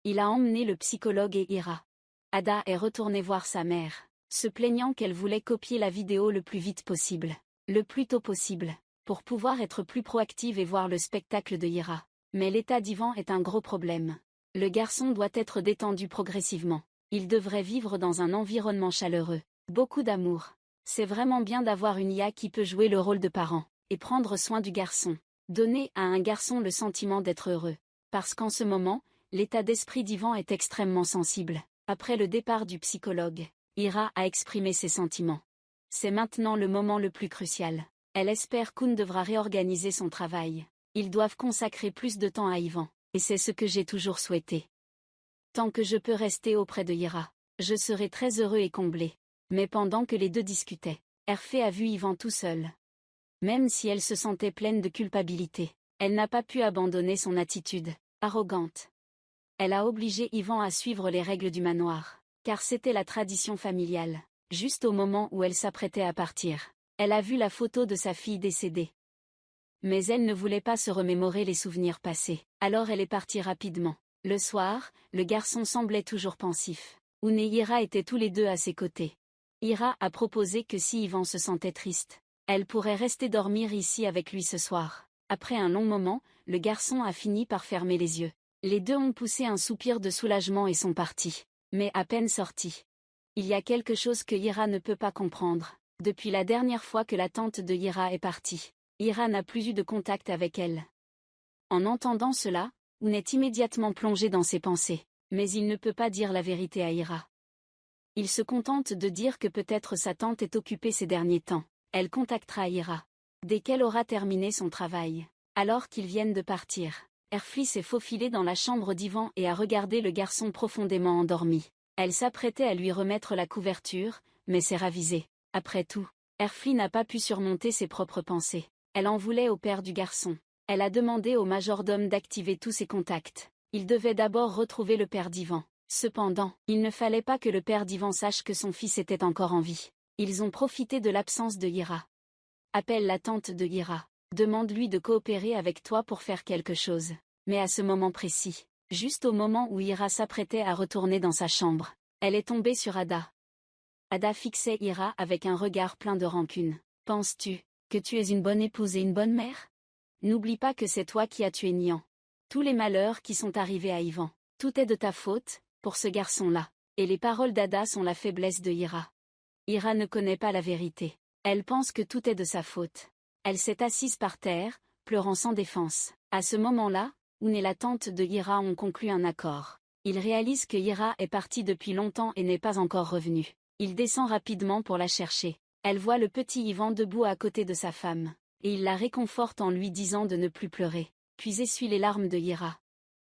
Il a emmené le psychologue et Ira. Ada est retournée voir sa mère, se plaignant qu'elle voulait copier la vidéo le plus vite possible, le plus tôt possible, pour pouvoir être plus proactive et voir le spectacle de Ira. Mais l'état d'Ivan est un gros problème. Le garçon doit être détendu progressivement. Il devrait vivre dans un environnement chaleureux. Beaucoup d'amour. C'est vraiment bien d'avoir une IA qui peut jouer le rôle de parent, et prendre soin du garçon. Donner à un garçon le sentiment d'être heureux. Parce qu'en ce moment, l'état d'esprit d'Ivan est extrêmement sensible. Après le départ du psychologue, Ira a exprimé ses sentiments. C'est maintenant le moment le plus crucial. Elle espère qu'Oun devra réorganiser son travail. Ils doivent consacrer plus de temps à Ivan, et c'est ce que j'ai toujours souhaité. Tant que je peux rester auprès de Ira, je serai très heureux et comblé. Mais pendant que les deux discutaient, Hervé a vu Ivan tout seul. Même si elle se sentait pleine de culpabilité, elle n'a pas pu abandonner son attitude arrogante. Elle a obligé Ivan à suivre les règles du manoir, car c'était la tradition familiale. Juste au moment où elle s'apprêtait à partir, elle a vu la photo de sa fille décédée. Mais elle ne voulait pas se remémorer les souvenirs passés, alors elle est partie rapidement. Le soir, le garçon semblait toujours pensif. Oun et Ira étaient tous les deux à ses côtés. Ira a proposé que si Ivan se sentait triste, elle pourrait rester dormir ici avec lui ce soir. Après un long moment, le garçon a fini par fermer les yeux. Les deux ont poussé un soupir de soulagement et sont partis. Mais à peine sortis. Il y a quelque chose que Ira ne peut pas comprendre. Depuis la dernière fois que la tante de Ira est partie, Ira n'a plus eu de contact avec elle. En entendant cela, Oun est immédiatement plongé dans ses pensées. Mais il ne peut pas dire la vérité à Ira. Il se contente de dire que peut-être sa tante est occupée ces derniers temps. Elle contactera Ira dès qu'elle aura terminé son travail. Alors qu'ils viennent de partir, Hervé s'est faufilé dans la chambre d'Ivan et a regardé le garçon profondément endormi. Elle s'apprêtait à lui remettre la couverture, mais s'est ravisée. Après tout, Hervé n'a pas pu surmonter ses propres pensées. Elle en voulait au père du garçon. Elle a demandé au majordome d'activer tous ses contacts. Il devait d'abord retrouver le père d'Ivan. Cependant, il ne fallait pas que le père d'Ivan sache que son fils était encore en vie. Ils ont profité de l'absence de Ira. Appelle la tante de Ira. Demande-lui de coopérer avec toi pour faire quelque chose. Mais à ce moment précis, juste au moment où Ira s'apprêtait à retourner dans sa chambre, elle est tombée sur Ada. Ada fixait Ira avec un regard plein de rancune. « Penses-tu que tu es une bonne épouse et une bonne mère? N'oublie pas que c'est toi qui as tué Nian. Tous les malheurs qui sont arrivés à Ivan, tout est de ta faute, pour ce garçon-là. » Et les paroles d'Ada sont la faiblesse de Ira. Ira ne connaît pas la vérité. Elle pense que tout est de sa faute. Elle s'est assise par terre, pleurant sans défense. À ce moment-là, Oun et la tante de Ira ont conclu un accord. Ils réalisent que Ira est partie depuis longtemps et n'est pas encore revenue. Il descend rapidement pour la chercher. Elle voit le petit Ivan debout à côté de sa femme. Et il la réconforte en lui disant de ne plus pleurer. Puis essuie les larmes de Ira.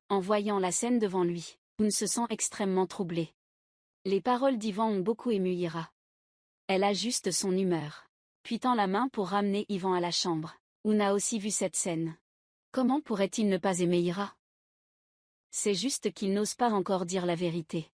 En voyant la scène devant lui, Oun se sent extrêmement troublé. Les paroles d'Ivan ont beaucoup ému Ira. Elle ajuste son humeur. Puis tend la main pour ramener Ivan à la chambre. Oun a aussi vu cette scène. Comment pourrait-il ne pas aimer Ira? C'est juste qu'il n'ose pas encore dire la vérité.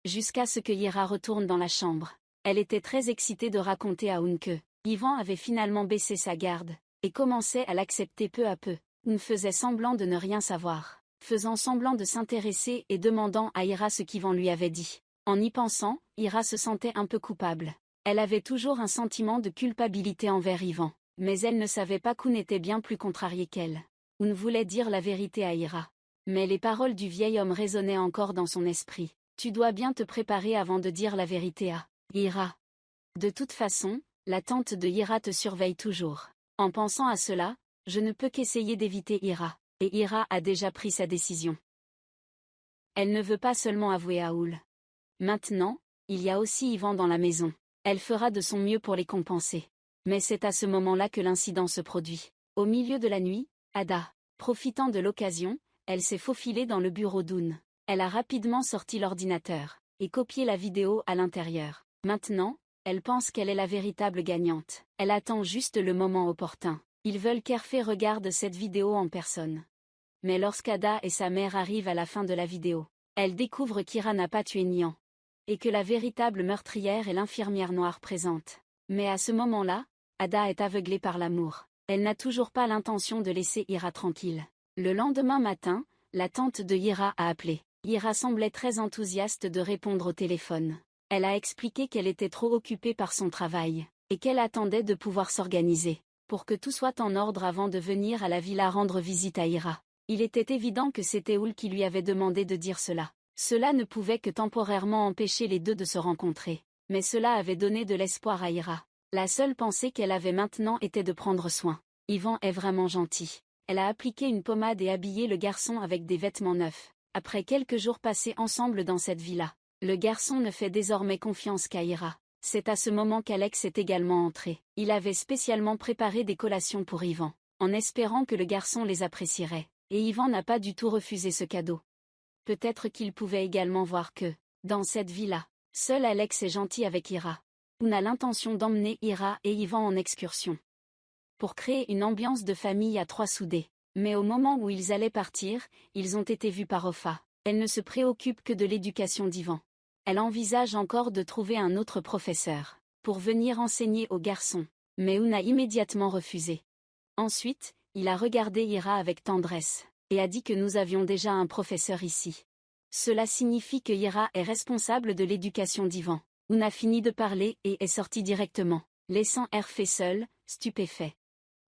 Jusqu'à ce que Ira retourne dans la chambre. Elle était très excitée de raconter à Oun que Ivan avait finalement baissé sa garde, et commençait à l'accepter peu à peu. Oun faisait semblant de ne rien savoir, faisant semblant de s'intéresser et demandant à Ira ce qu'Ivan lui avait dit. En y pensant, Ira se sentait un peu coupable. Elle avait toujours un sentiment de culpabilité envers Ivan, mais elle ne savait pas qu'Oun était bien plus contrarié qu'elle. Oun voulait dire la vérité à Ira. Mais les paroles du vieil homme résonnaient encore dans son esprit. Tu dois bien te préparer avant de dire la vérité à Ira. De toute façon, la tante de Ira te surveille toujours. En pensant à cela, je ne peux qu'essayer d'éviter Ira. Et Ira a déjà pris sa décision. Elle ne veut pas seulement avouer à Oul. Maintenant, il y a aussi Ivan dans la maison. Elle fera de son mieux pour les compenser. Mais c'est à ce moment-là que l'incident se produit. Au milieu de la nuit, Ada, profitant de l'occasion, elle s'est faufilée dans le bureau d'Oun. Elle a rapidement sorti l'ordinateur et copié la vidéo à l'intérieur. Maintenant, elle pense qu'elle est la véritable gagnante. Elle attend juste le moment opportun. Ils veulent qu'Hervé regarde cette vidéo en personne. Mais lorsqu'Ada et sa mère arrivent à la fin de la vidéo, elle découvre qu'Ira n'a pas tué Nian. Et que la véritable meurtrière est l'infirmière noire présente. Mais à ce moment-là, Ada est aveuglée par l'amour. Elle n'a toujours pas l'intention de laisser Ira tranquille. Le lendemain matin, la tante de Ira a appelé. Ira semblait très enthousiaste de répondre au téléphone. Elle a expliqué qu'elle était trop occupée par son travail, et qu'elle attendait de pouvoir s'organiser, pour que tout soit en ordre avant de venir à la villa rendre visite à Ira. Il était évident que c'était Oul qui lui avait demandé de dire cela. Cela ne pouvait que temporairement empêcher les deux de se rencontrer. Mais cela avait donné de l'espoir à Ira. La seule pensée qu'elle avait maintenant était de prendre soin. Ivan est vraiment gentil. Elle a appliqué une pommade et habillé le garçon avec des vêtements neufs. Après quelques jours passés ensemble dans cette villa, le garçon ne fait désormais confiance qu'à Ira. C'est à ce moment qu'Alex est également entré. Il avait spécialement préparé des collations pour Ivan, en espérant que le garçon les apprécierait. Et Ivan n'a pas du tout refusé ce cadeau. Peut-être qu'il pouvait également voir que, dans cette villa, seul Alex est gentil avec Ira. On a l'intention d'emmener Ira et Ivan en excursion. Pour créer une ambiance de famille à trois soudés. Mais au moment où ils allaient partir, ils ont été vus par Ofa. Elle ne se préoccupe que de l'éducation d'Ivan. Elle envisage encore de trouver un autre professeur, pour venir enseigner aux garçons. Mais Oun a immédiatement refusé. Ensuite, il a regardé Ira avec tendresse, et a dit que nous avions déjà un professeur ici. Cela signifie que Ira est responsable de l'éducation d'Ivan. Oun a fini de parler et est sorti directement, laissant Hervé seul, stupéfait.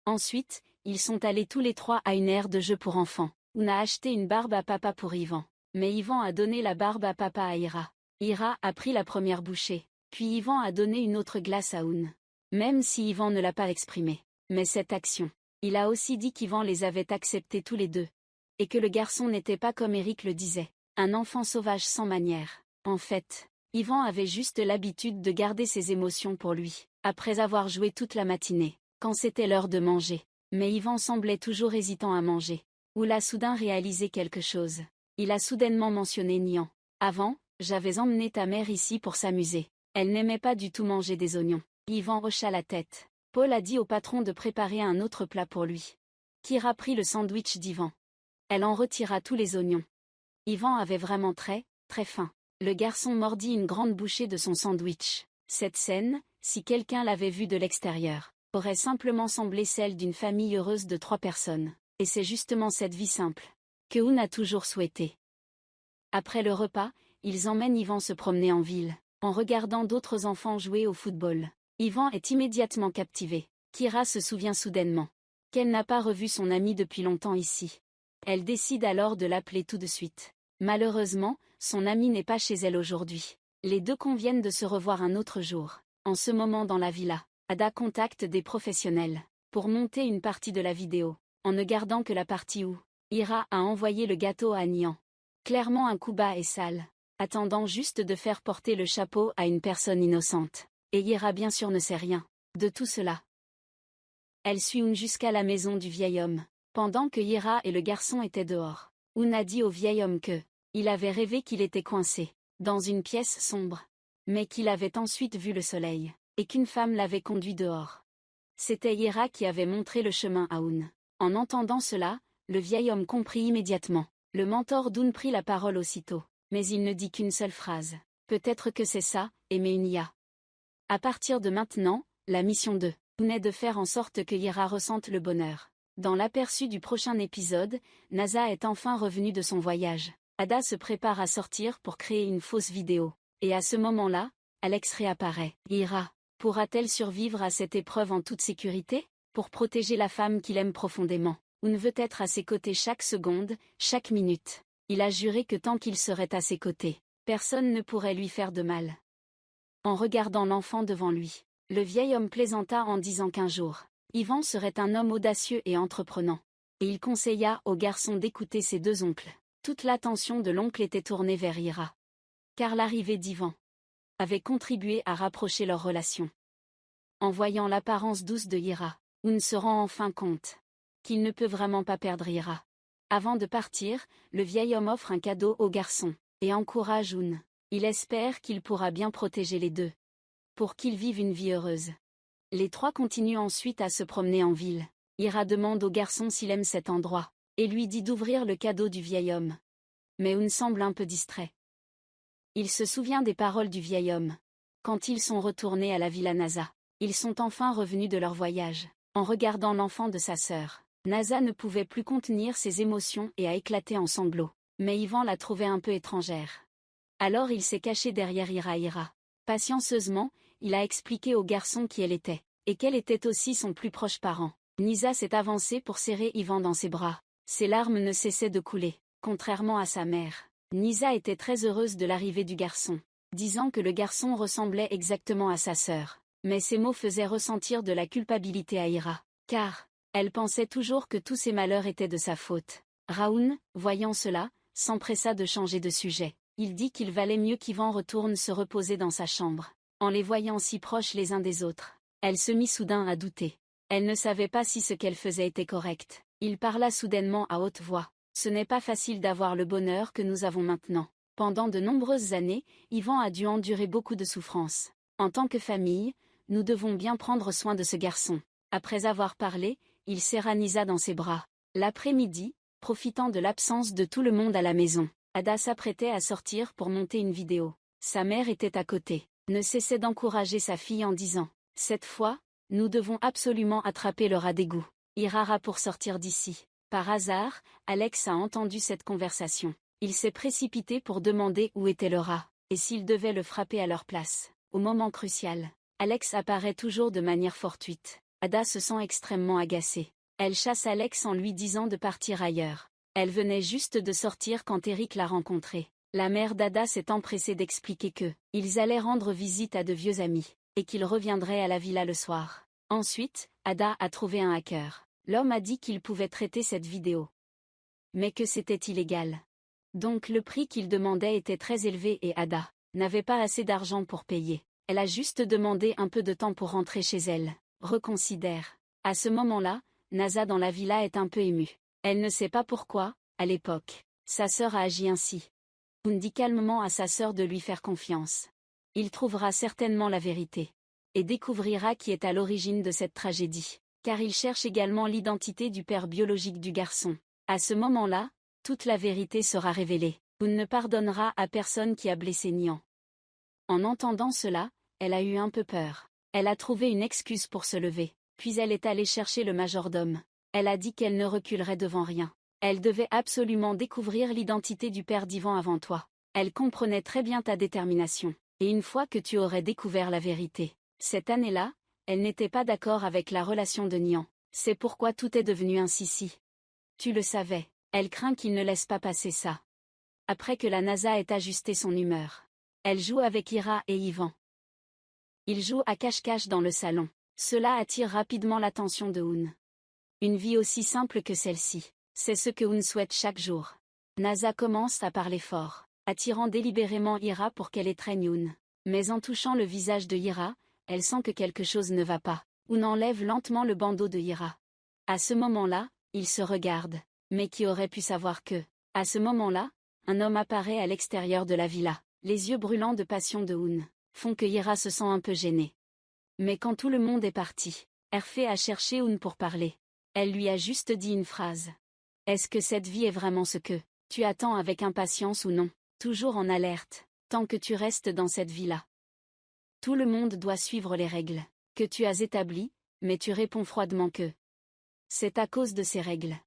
Ensuite, ils sont allés tous les trois à une aire de jeu pour enfants. Oun a acheté une barbe à papa pour Ivan. Mais Ivan a donné la barbe à papa à Ira. Ira a pris la première bouchée. Puis Ivan a donné une autre glace à Oun. Même si Ivan ne l'a pas exprimé. Mais cette action. Il a aussi dit qu'Ivan les avait acceptés tous les deux. Et que le garçon n'était pas comme Eric le disait. Un enfant sauvage sans manière. En fait, Ivan avait juste l'habitude de garder ses émotions pour lui. Après avoir joué toute la matinée. Quand c'était l'heure de manger. Mais Ivan semblait toujours hésitant à manger. Oul a soudain réalisé quelque chose. Il a soudainement mentionné Nian. Avant, j'avais emmené ta mère ici pour s'amuser. Elle n'aimait pas du tout manger des oignons. Ivan hocha la tête. Paul a dit au patron de préparer un autre plat pour lui. Kira prit le sandwich d'Ivan. Elle en retira tous les oignons. Ivan avait vraiment très, très faim. Le garçon mordit une grande bouchée de son sandwich. Cette scène, si quelqu'un l'avait vue de l'extérieur, aurait simplement semblé celle d'une famille heureuse de 3 personnes. Et c'est justement cette vie simple que Hoon a toujours souhaité. Après le repas, ils emmènent Ivan se promener en ville, en regardant d'autres enfants jouer au football. Ivan est immédiatement captivé. Kira se souvient soudainement qu'elle n'a pas revu son ami depuis longtemps ici. Elle décide alors de l'appeler tout de suite. Malheureusement, son ami n'est pas chez elle aujourd'hui. Les deux conviennent de se revoir un autre jour. En ce moment dans la villa, Ada contacte des professionnels pour monter une partie de la vidéo, en ne gardant que la partie où Ira a envoyé le gâteau à Nian. Clairement un coup bas et sale, attendant juste de faire porter le chapeau à une personne innocente. Et Ira bien sûr ne sait rien de tout cela. Elle suit Hoon jusqu'à la maison du vieil homme, pendant que Ira et le garçon étaient dehors. Hoon a dit au vieil homme que il avait rêvé qu'il était coincé dans une pièce sombre, mais qu'il avait ensuite vu le soleil, et qu'une femme l'avait conduit dehors. C'était Ira qui avait montré le chemin à Hoon. En entendant cela, le vieil homme comprit immédiatement. Le mentor d'Hoon prit la parole aussitôt, mais il ne dit qu'une seule phrase. Peut-être que c'est ça, aimer une IA. À partir de maintenant, la mission de Hoon est de faire en sorte que Ira ressente le bonheur. Dans l'aperçu du prochain épisode, Nasa est enfin revenue de son voyage. Ada se prépare à sortir pour créer une fausse vidéo. Et à ce moment-là, Alex réapparaît. Ira pourra-t-elle survivre à cette épreuve en toute sécurité? Pour protéger la femme qu'il aime profondément, Hoon veut être à ses côtés chaque seconde, chaque minute. Il a juré que tant qu'il serait à ses côtés, personne ne pourrait lui faire de mal. En regardant l'enfant devant lui, le vieil homme plaisanta en disant qu'un jour, Ivan serait un homme audacieux et entreprenant. Et il conseilla au garçon d'écouter ses deux oncles. Toute l'attention de l'oncle était tournée vers Ira. Car l'arrivée d'Ivan avait contribué à rapprocher leur relation. En voyant l'apparence douce de Ira, Hoon se rend enfin compte qu'il ne peut vraiment pas perdre Ira. Avant de partir, le vieil homme offre un cadeau au garçon, et encourage Hoon. Il espère qu'il pourra bien protéger les deux, pour qu'ils vivent une vie heureuse. Les trois continuent ensuite à se promener en ville. Ira demande au garçon s'il aime cet endroit, et lui dit d'ouvrir le cadeau du vieil homme. Mais Hoon semble un peu distrait. Il se souvient des paroles du vieil homme. Quand ils sont retournés à la villa Nasa, ils sont enfin revenus de leur voyage. En regardant l'enfant de sa sœur, Nasa ne pouvait plus contenir ses émotions et a éclaté en sanglots. Mais Ivan la trouvait un peu étrangère. Alors il s'est caché derrière Ira. Patienceusement, il a expliqué au garçon qui elle était, et qu'elle était aussi son plus proche parent. Nisa s'est avancée pour serrer Ivan dans ses bras. Ses larmes ne cessaient de couler, contrairement à sa mère. Nisa était très heureuse de l'arrivée du garçon, disant que le garçon ressemblait exactement à sa sœur. Mais ces mots faisaient ressentir de la culpabilité à Ira, car elle pensait toujours que tous ses malheurs étaient de sa faute. Raoun, voyant cela, s'empressa de changer de sujet. Il dit qu'il valait mieux qu'Ivan retourne se reposer dans sa chambre. En les voyant si proches les uns des autres, elle se mit soudain à douter. Elle ne savait pas si ce qu'elle faisait était correct. Il parla soudainement à haute voix. Ce n'est pas facile d'avoir le bonheur que nous avons maintenant. Pendant de nombreuses années, Ivan a dû endurer beaucoup de souffrances. En tant que famille, nous devons bien prendre soin de ce garçon. Après avoir parlé, il serra Nisa dans ses bras. L'après-midi, profitant de l'absence de tout le monde à la maison, Ada s'apprêtait à sortir pour monter une vidéo. Sa mère était à côté, ne cessait d'encourager sa fille en disant « Cette fois, nous devons absolument attraper le rat d'égout. Ira pour sortir d'ici. » Par hasard, Alex a entendu cette conversation. Il s'est précipité pour demander où était le rat, et s'il devait le frapper à leur place. Au moment crucial, Alex apparaît toujours de manière fortuite. Ada se sent extrêmement agacée. Elle chasse Alex en lui disant de partir ailleurs. Elle venait juste de sortir quand Eric l'a rencontré. La mère d'Ada s'est empressée d'expliquer que ils allaient rendre visite à de vieux amis, et qu'ils reviendraient à la villa le soir. Ensuite, Ada a trouvé un hacker. L'homme a dit qu'il pouvait traiter cette vidéo, mais que c'était illégal. Donc le prix qu'il demandait était très élevé et Ada n'avait pas assez d'argent pour payer. Elle a juste demandé un peu de temps pour rentrer chez elle. Reconsidère. À ce moment-là, Nasa dans la villa est un peu émue. Elle ne sait pas pourquoi, à l'époque, sa sœur a agi ainsi. Hoon dit calmement à sa sœur de lui faire confiance. Il trouvera certainement la vérité, et découvrira qui est à l'origine de cette tragédie, car il cherche également l'identité du père biologique du garçon. À ce moment-là, toute la vérité sera révélée. Hoon ne pardonnera à personne qui a blessé Nian. En entendant cela, elle a eu un peu peur. Elle a trouvé une excuse pour se lever, Puis elle est allée chercher le majordome. Elle a dit qu'elle ne reculerait devant rien. Elle devait absolument découvrir l'identité du père d'Ivan avant toi. Elle comprenait très bien ta détermination. Et une fois que tu aurais découvert la vérité, cette année-là, elle n'était pas d'accord avec la relation de Nian. C'est pourquoi tout est devenu ainsi si. Tu le savais. Elle craint qu'il ne laisse pas passer ça. Après que la NASA ait ajusté son humeur. Elle joue avec Ira et Ivan. Ils jouent à cache-cache dans le salon. Cela attire rapidement l'attention de Hoon. Une vie aussi simple que celle-ci. C'est ce que Hoon souhaite chaque jour. NASA commence à parler fort, attirant délibérément Ira pour qu'elle étreigne Hoon. Mais en touchant le visage de Ira, elle sent que quelque chose ne va pas. Hoon enlève lentement le bandeau de Ira. À ce moment-là, ils se regardent. Mais qui aurait pu savoir que, à ce moment-là, un homme apparaît à l'extérieur de la villa. Les yeux brûlants de passion de Hoon font que Ira se sent un peu gênée. Mais quand tout le monde est parti, Herfé a cherché Hoon pour parler. Elle lui a juste dit une phrase. Est-ce que cette vie est vraiment ce que tu attends avec impatience ou non? Toujours en alerte, tant que tu restes dans cette vie-là. Tout le monde doit suivre les règles que tu as établies, mais tu réponds froidement que c'est à cause de ces règles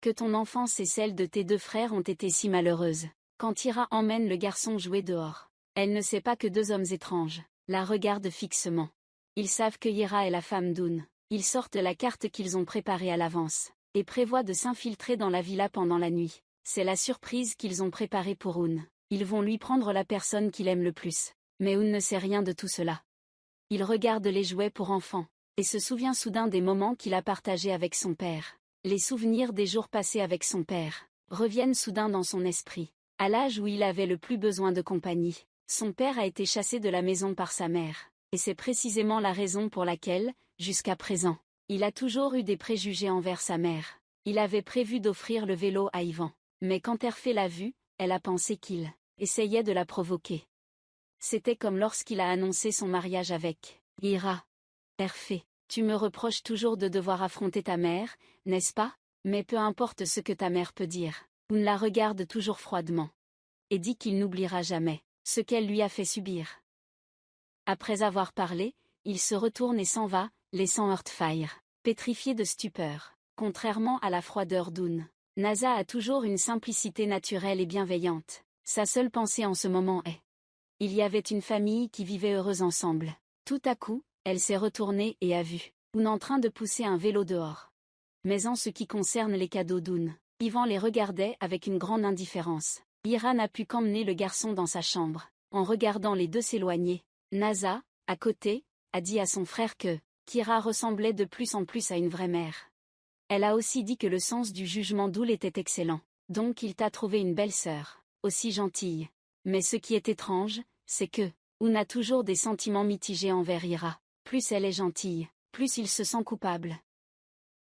que ton enfance et celle de tes deux frères ont été si malheureuses. Quand Ira emmène le garçon jouer dehors, elle ne sait pas que deux hommes étranges la regardent fixement. Ils savent que Ira est la femme d'Hoon. Ils sortent la carte qu'ils ont préparée à l'avance, et prévoient de s'infiltrer dans la villa pendant la nuit. C'est la surprise qu'ils ont préparée pour Hoon. Ils vont lui prendre la personne qu'il aime le plus. Mais Hoon ne sait rien de tout cela. Il regarde les jouets pour enfants, et se souvient soudain des moments qu'il a partagés avec son père. Les souvenirs des jours passés avec son père reviennent soudain dans son esprit. À l'âge où il avait le plus besoin de compagnie, son père a été chassé de la maison par sa mère. Et c'est précisément la raison pour laquelle, jusqu'à présent, il a toujours eu des préjugés envers sa mère. Il avait prévu d'offrir le vélo à Ivan. Mais quand Herfé l'a vu, elle a pensé qu'il essayait de la provoquer. C'était comme lorsqu'il a annoncé son mariage avec Ira. Herfé, tu me reproches toujours de devoir affronter ta mère, n'est-ce pas? Mais peu importe ce que ta mère peut dire, Hoon la regarde toujours froidement. Et dit qu'il n'oubliera jamais ce qu'elle lui a fait subir. Après avoir parlé, il se retourne et s'en va, laissant Heartfire pétrifié de stupeur. Contrairement à la froideur d'Hoon, NASA a toujours une simplicité naturelle et bienveillante. Sa seule pensée en ce moment est: il y avait une famille qui vivait heureuse ensemble. Tout à coup, elle s'est retournée et a vu Hoon en train de pousser un vélo dehors. Mais en ce qui concerne les cadeaux d'Hoon, Ivan les regardait avec une grande indifférence. Ira n'a pu qu'emmener le garçon dans sa chambre. En regardant les deux s'éloigner, NASA, à côté, a dit à son frère que Kira ressemblait de plus en plus à une vraie mère. Elle a aussi dit que le sens du jugement d'Hoon était excellent. Donc il t'a trouvé une belle sœur, aussi gentille. Mais ce qui est étrange, c'est que Hoon a toujours des sentiments mitigés envers Ira. Plus elle est gentille, plus il se sent coupable.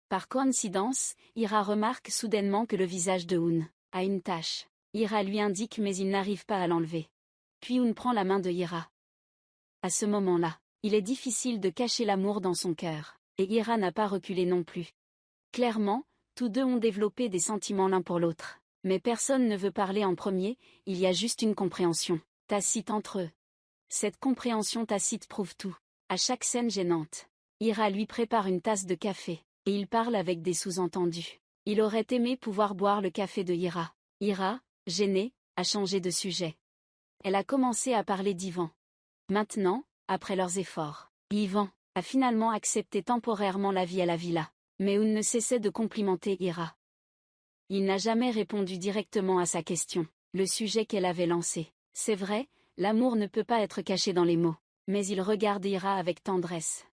Par coïncidence, Ira remarque soudainement que le visage de Hoon a une tache. Ira lui indique mais il n'arrive pas à l'enlever. Puis Hoon prend la main de Ira. À ce moment-là, il est difficile de cacher l'amour dans son cœur, et Ira n'a pas reculé non plus. Clairement, tous deux ont développé des sentiments l'un pour l'autre, mais personne ne veut parler en premier, il y a juste une compréhension tacite entre eux. Cette compréhension tacite prouve tout. À chaque scène gênante, Ira lui prépare une tasse de café, et il parle avec des sous-entendus. Il aurait aimé pouvoir boire le café de Ira. Ira, gênée, a changé de sujet. Elle a commencé à parler d'Ivan. Maintenant, après leurs efforts, Ivan a finalement accepté temporairement la vie à la villa. Mais Hoon ne cessait de complimenter Ira. Il n'a jamais répondu directement à sa question, le sujet qu'elle avait lancé. C'est vrai, l'amour ne peut pas être caché dans les mots. Mais il regarde Ira avec tendresse.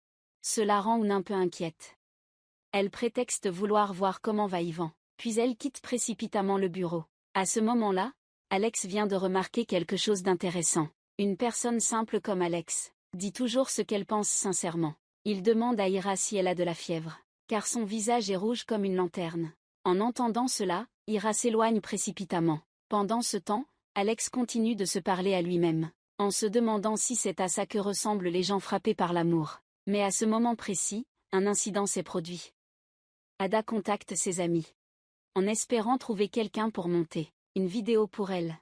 Cela rend Hoon un peu inquiète. Elle prétexte vouloir voir comment va Ivan, puis elle quitte précipitamment le bureau. À ce moment-là, Alex vient de remarquer quelque chose d'intéressant. Une personne simple comme Alex dit toujours ce qu'elle pense sincèrement. Il demande à Ira si elle a de la fièvre, car son visage est rouge comme une lanterne. En entendant cela, Ira s'éloigne précipitamment. Pendant ce temps, Alex continue de se parler à lui-même, en se demandant si c'est à ça que ressemblent les gens frappés par l'amour. Mais à ce moment précis, un incident s'est produit. Ada contacte ses amis, en espérant trouver quelqu'un pour monter une vidéo pour elle.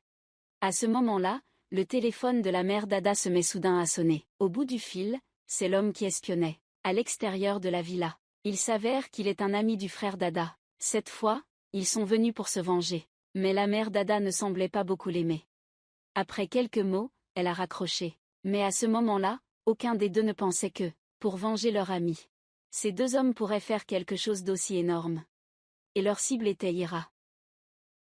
À ce moment-là, le téléphone de la mère d'Ada se met soudain à sonner. Au bout du fil, c'est l'homme qui espionnait. à l'extérieur de la villa. Il s'avère qu'il est un ami du frère d'Ada. Cette fois, ils sont venus pour se venger. Mais la mère d'Ada ne semblait pas beaucoup l'aimer. Après quelques mots, elle a raccroché. Mais à ce moment-là, aucun des deux ne pensait que, pour venger leur ami, ces deux hommes pourraient faire quelque chose d'aussi énorme. Et leur cible était Ira.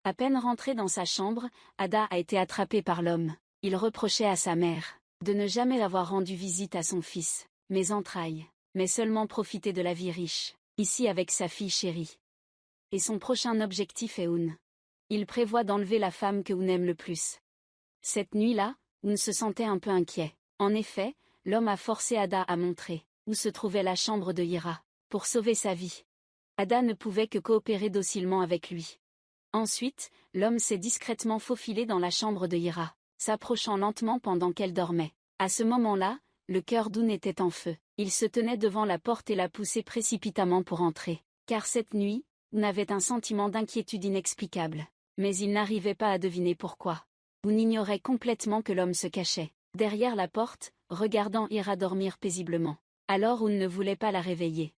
À peine rentrée dans sa chambre, Ada a été attrapée par l'homme. Il reprochait à sa mère de ne jamais avoir rendu visite à son fils, mes entrailles, mais seulement profiter de la vie riche, ici avec sa fille chérie. Et son prochain objectif est Hoon. Il prévoit d'enlever la femme que Hoon aime le plus. Cette nuit-là, Hoon se sentait un peu inquiet. En effet, l'homme a forcé Ada à montrer où se trouvait la chambre de Ira, pour sauver sa vie. Ada ne pouvait que coopérer docilement avec lui. Ensuite, l'homme s'est discrètement faufilé dans la chambre de Ira, s'approchant lentement pendant qu'elle dormait. À ce moment-là, le cœur d'Hoon était en feu. Il se tenait devant la porte et la poussait précipitamment pour entrer. Car cette nuit, Hoon avait un sentiment d'inquiétude inexplicable. Mais il n'arrivait pas à deviner pourquoi. Hoon ignorait complètement que l'homme se cachait derrière la porte, regardant Ira dormir paisiblement. Alors Hoon ne voulait pas la réveiller.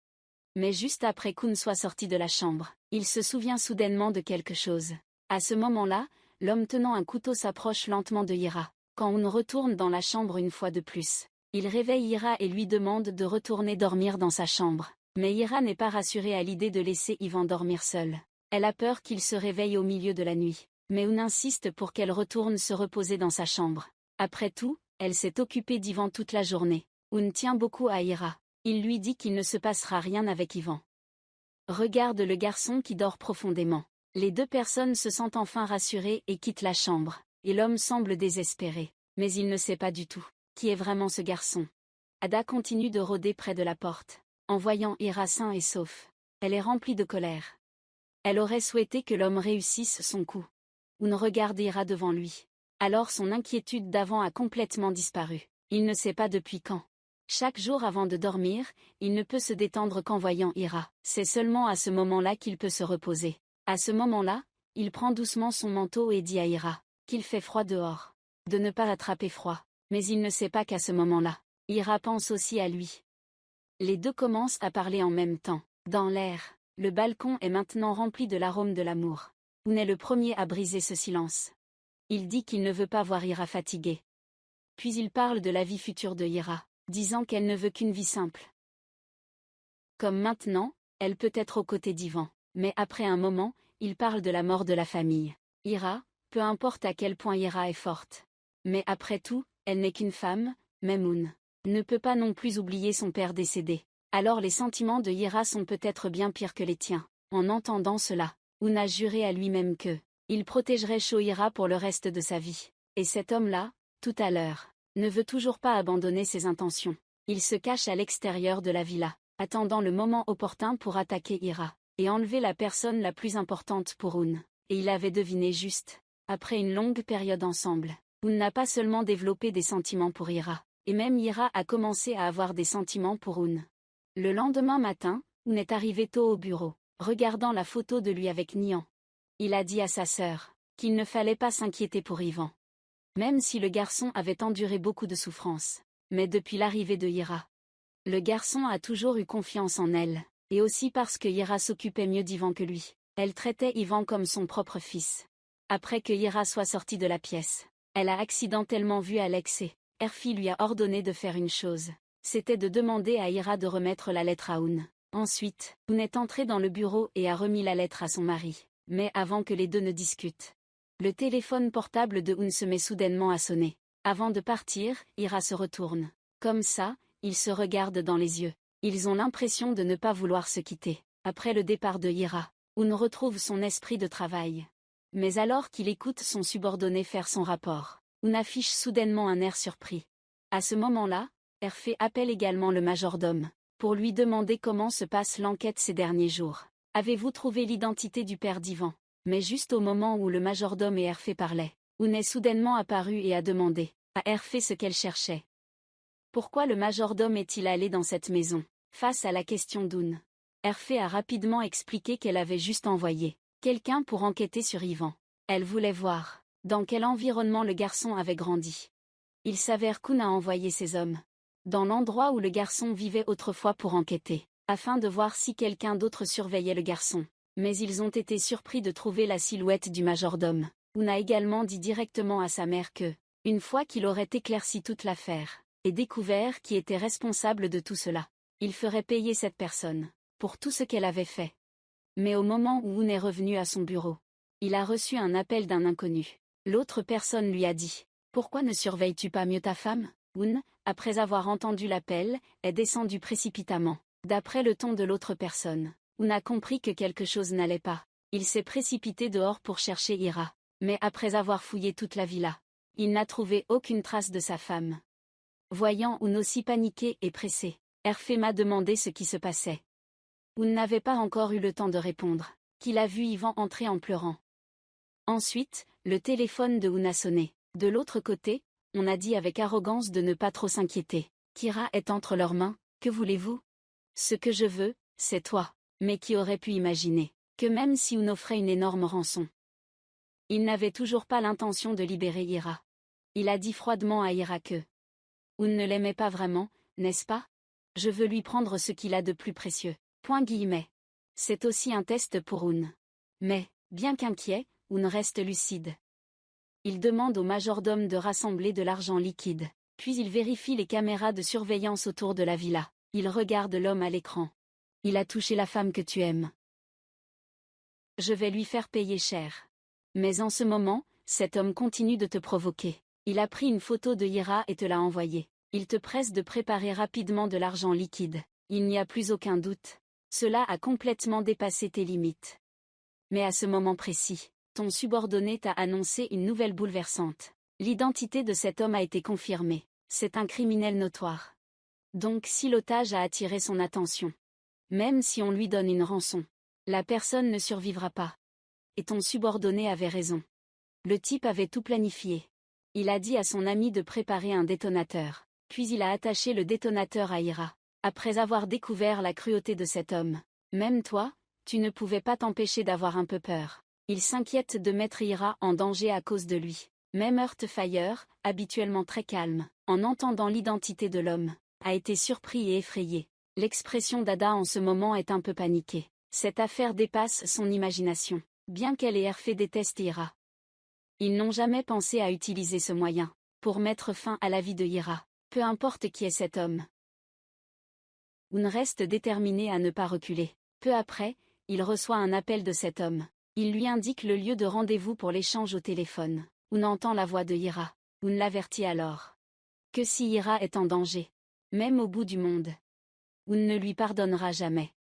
Mais juste après qu'Hoon soit sorti de la chambre, il se souvient soudainement de quelque chose. À ce moment-là, l'homme tenant un couteau s'approche lentement de Ira. Quand Hoon retourne dans la chambre une fois de plus, il réveille Ira et lui demande de retourner dormir dans sa chambre. Mais Ira n'est pas rassurée à l'idée de laisser Ivan dormir seul. Elle a peur qu'il se réveille au milieu de la nuit. Mais Hoon insiste pour qu'elle retourne se reposer dans sa chambre. Après tout, elle s'est occupée d'Ivan toute la journée. Hoon tient beaucoup à Ira. Il lui dit qu'il ne se passera rien avec Ivan. Regarde le garçon qui dort profondément. Les deux personnes se sentent enfin rassurées et quittent la chambre. Et l'homme semble désespéré. Mais il ne sait pas du tout qui est vraiment ce garçon. Ada continue de rôder près de la porte. En voyant Ira sain et sauf, elle est remplie de colère. Elle aurait souhaité que l'homme réussisse son coup. Hoon regarde Ira devant lui. Alors son inquiétude d'avant a complètement disparu. Il ne sait pas depuis quand. Chaque jour avant de dormir, il ne peut se détendre qu'en voyant Ira. C'est seulement à ce moment-là qu'il peut se reposer. À ce moment-là, il prend doucement son manteau et dit à Ira qu'il fait froid dehors. De ne pas attraper froid. Mais il ne sait pas qu'à ce moment-là, Ira pense aussi à lui. Les deux commencent à parler en même temps. Dans l'air, le balcon est maintenant rempli de l'arôme de l'amour. Hoon est le premier à briser ce silence. Il dit qu'il ne veut pas voir Ira fatiguée. Puis il parle de la vie future de Ira, disant qu'elle ne veut qu'une vie simple. Comme maintenant, elle peut être aux côtés d'Ivan. Mais après un moment, il parle de la mort de la famille. Ira, peu importe à quel point Ira est forte. Mais après tout, elle n'est qu'une femme, même Hoon ne peut pas non plus oublier son père décédé. Alors les sentiments de Ira sont peut-être bien pires que les tiens. En entendant cela, Hoon a juré à lui-même que il protégerait Ira pour le reste de sa vie. Et cet homme-là, tout à l'heure, ne veut toujours pas abandonner ses intentions. Il se cache à l'extérieur de la villa, attendant le moment opportun pour attaquer Ira, et enlever la personne la plus importante pour Hoon. Et il avait deviné juste. Après une longue période ensemble, Hoon n'a pas seulement développé des sentiments pour Ira, et même Ira a commencé à avoir des sentiments pour Hoon. Le lendemain matin, Hoon est arrivé tôt au bureau, regardant la photo de lui avec Nian. Il a dit à sa sœur qu'il ne fallait pas s'inquiéter pour Ivan. Même si le garçon avait enduré beaucoup de souffrances. Mais depuis l'arrivée de Ira, le garçon a toujours eu confiance en elle, et aussi parce que Ira s'occupait mieux d'Ivan que lui. Elle traitait Ivan comme son propre fils. Après que Ira soit sortie de la pièce, elle a accidentellement vu Alex et Erfi lui a ordonné de faire une chose. C'était de demander à Ira de remettre la lettre à Hoon. Ensuite, Hoon est entré dans le bureau et a remis la lettre à son mari. Mais avant que les deux ne discutent, le téléphone portable de Hoon se met soudainement à sonner. Avant de partir, Ira se retourne. Comme ça, ils se regardent dans les yeux. Ils ont l'impression de ne pas vouloir se quitter. Après le départ de Ira, Hoon retrouve son esprit de travail. Mais alors qu'il écoute son subordonné faire son rapport, Hoon affiche soudainement un air surpris. À ce moment-là, Erfé appelle également le majordome, pour lui demander comment se passe l'enquête ces derniers jours. Avez-vous trouvé l'identité du père d'Ivan? Mais juste au moment où le majordome et Erfé parlaient, Hoon est soudainement apparu et a demandé à Erfé ce qu'elle cherchait. Pourquoi le majordome est-il allé dans cette maison? Face à la question d'Hoon, Erfé a rapidement expliqué qu'elle avait juste envoyé quelqu'un pour enquêter sur Ivan. Elle voulait voir dans quel environnement le garçon avait grandi. Il s'avère qu'Hoon a envoyé ses hommes dans l'endroit où le garçon vivait autrefois pour enquêter, afin de voir si quelqu'un d'autre surveillait le garçon. Mais ils ont été surpris de trouver la silhouette du majordome. Oun a également dit directement à sa mère que, une fois qu'il aurait éclairci toute l'affaire, et découvert qui était responsable de tout cela, il ferait payer cette personne, pour tout ce qu'elle avait fait. Mais au moment où Oun est revenu à son bureau, il a reçu un appel d'un inconnu. L'autre personne lui a dit « Pourquoi ne surveilles-tu pas mieux ta femme ?» Oun, après avoir entendu l'appel, est descendu précipitamment. D'après le ton de l'autre personne, Oun a compris que quelque chose n'allait pas. Il s'est précipité dehors pour chercher Ira. Mais après avoir fouillé toute la villa, il n'a trouvé aucune trace de sa femme. Voyant Oun aussi paniqué et pressé, Hervé m'a demandé ce qui se passait. Oun n'avait pas encore eu le temps de répondre, qu'il a vu Yvan entrer en pleurant. Ensuite, le téléphone de Oun a sonné. De l'autre côté, on a dit avec arrogance de ne pas trop s'inquiéter. Kira est entre leurs mains, que voulez-vous? Ce que je veux, c'est toi. Mais qui aurait pu imaginer que même si Oun offrait une énorme rançon, il n'avait toujours pas l'intention de libérer Ira. Il a dit froidement à Ira que Oun ne l'aimait pas vraiment, n'est-ce pas? Je veux lui prendre ce qu'il a de plus précieux. Point guillemets. C'est aussi un test pour Oun. Mais, bien qu'inquiet, Oun reste lucide. Il demande au majordome de rassembler de l'argent liquide. Puis il vérifie les caméras de surveillance autour de la villa. Il regarde l'homme à l'écran. Il a touché la femme que tu aimes. Je vais lui faire payer cher. Mais en ce moment, cet homme continue de te provoquer. Il a pris une photo de Ira et te l'a envoyée. Il te presse de préparer rapidement de l'argent liquide. Il n'y a plus aucun doute. Cela a complètement dépassé tes limites. Mais à ce moment précis, ton subordonné t'a annoncé une nouvelle bouleversante. L'identité de cet homme a été confirmée. C'est un criminel notoire. Donc si l'otage a attiré son attention, même si on lui donne une rançon, la personne ne survivra pas. Et ton subordonné avait raison. Le type avait tout planifié. Il a dit à son ami de préparer un détonateur, puis il a attaché le détonateur à Ira. Après avoir découvert la cruauté de cet homme, même toi, tu ne pouvais pas t'empêcher d'avoir un peu peur. Il s'inquiète de mettre Ira en danger à cause de lui. Même Heartfire, habituellement très calme, en entendant l'identité de l'homme, a été surpris et effrayé. L'expression d'Ada en ce moment est un peu paniquée. Cette affaire dépasse son imagination, bien qu'elle et Hervé détestent Ira. Ils n'ont jamais pensé à utiliser ce moyen pour mettre fin à la vie de Ira, peu importe qui est cet homme. Oun reste déterminé à ne pas reculer. Peu après, il reçoit un appel de cet homme. Il lui indique le lieu de rendez-vous pour l'échange au téléphone. Oun entend la voix de Ira. Oun l'avertit alors que si Ira est en danger, même au bout du monde, Oun ne lui pardonnera jamais.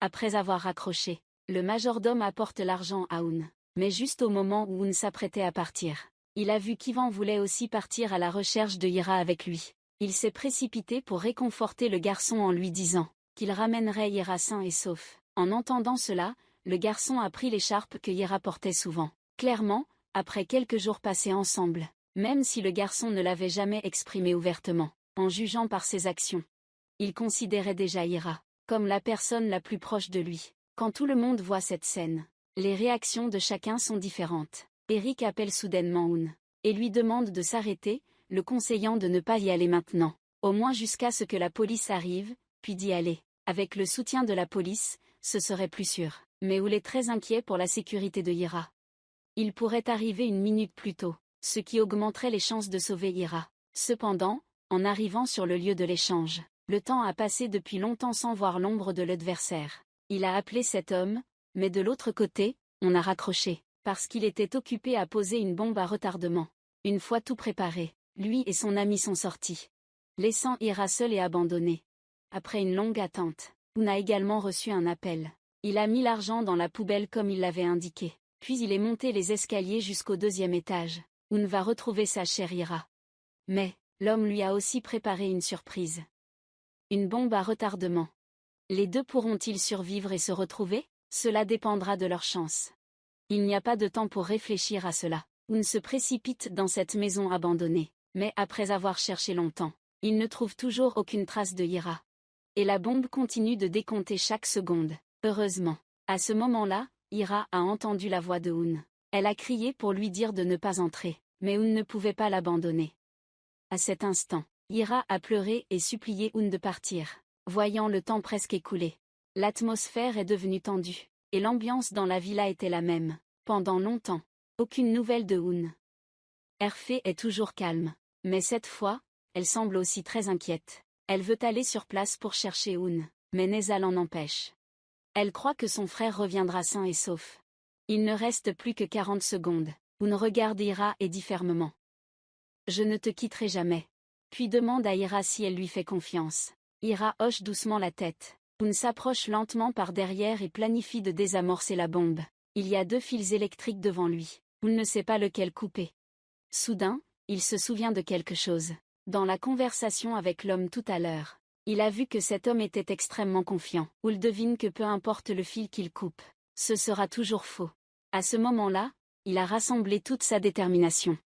Après avoir raccroché, le majordome apporte l'argent à Oun. Mais juste au moment où Oun s'apprêtait à partir, il a vu qu'Yvan voulait aussi partir à la recherche de Ira avec lui. Il s'est précipité pour réconforter le garçon en lui disant qu'il ramènerait Ira sain et sauf. En entendant cela, le garçon a pris l'écharpe que Ira portait souvent. Clairement, après quelques jours passés ensemble, même si le garçon ne l'avait jamais exprimé ouvertement, en jugeant par ses actions, il considérait déjà Ira comme la personne la plus proche de lui. Quand tout le monde voit cette scène, les réactions de chacun sont différentes. Eric appelle soudainement Oun et lui demande de s'arrêter, le conseillant de ne pas y aller maintenant, au moins jusqu'à ce que la police arrive, puis d'y aller. Avec le soutien de la police, ce serait plus sûr. Mais Oun est très inquiet pour la sécurité de Ira. Il pourrait arriver une minute plus tôt, ce qui augmenterait les chances de sauver Ira. Cependant, en arrivant sur le lieu de l'échange, le temps a passé depuis longtemps sans voir l'ombre de l'adversaire. Il a appelé cet homme, mais de l'autre côté, on a raccroché, parce qu'il était occupé à poser une bombe à retardement. Une fois tout préparé, lui et son ami sont sortis, laissant Ira seule et abandonnée. Après une longue attente, Oun a également reçu un appel. Il a mis l'argent dans la poubelle comme il l'avait indiqué, puis il est monté les escaliers jusqu'au 2e étage. Oun va retrouver sa chère Ira. Mais, l'homme lui a aussi préparé une surprise. Une bombe à retardement. Les deux pourront-ils survivre et se retrouver? Cela dépendra de leur chance. Il n'y a pas de temps pour réfléchir à cela. Oun se précipite dans cette maison abandonnée. Mais après avoir cherché longtemps, il ne trouve toujours aucune trace de Ira. Et la bombe continue de décompter chaque seconde. Heureusement, à ce moment-là, Ira a entendu la voix de Oun. Elle a crié pour lui dire de ne pas entrer, mais Oun ne pouvait pas l'abandonner. À cet instant, Ira a pleuré et supplié Hoon de partir, voyant le temps presque écoulé. L'atmosphère est devenue tendue, et l'ambiance dans la villa était la même. Pendant longtemps, aucune nouvelle de Hoon. Erfé est toujours calme, mais cette fois, elle semble aussi très inquiète. Elle veut aller sur place pour chercher Hoon, mais Neza l'en empêche. Elle croit que son frère reviendra sain et sauf. Il ne reste plus que 40 secondes. Hoon regarde Ira et dit fermement. Je ne te quitterai jamais. Puis demande à Ira si elle lui fait confiance. Ira hoche doucement la tête. Hoon s'approche lentement par derrière et planifie de désamorcer la bombe. Il y a 2 fils électriques devant lui. Hoon ne sait pas lequel couper. Soudain, il se souvient de quelque chose. Dans la conversation avec l'homme tout à l'heure, il a vu que cet homme était extrêmement confiant. Hoon devine que peu importe le fil qu'il coupe, ce sera toujours faux. À ce moment-là, il a rassemblé toute sa détermination.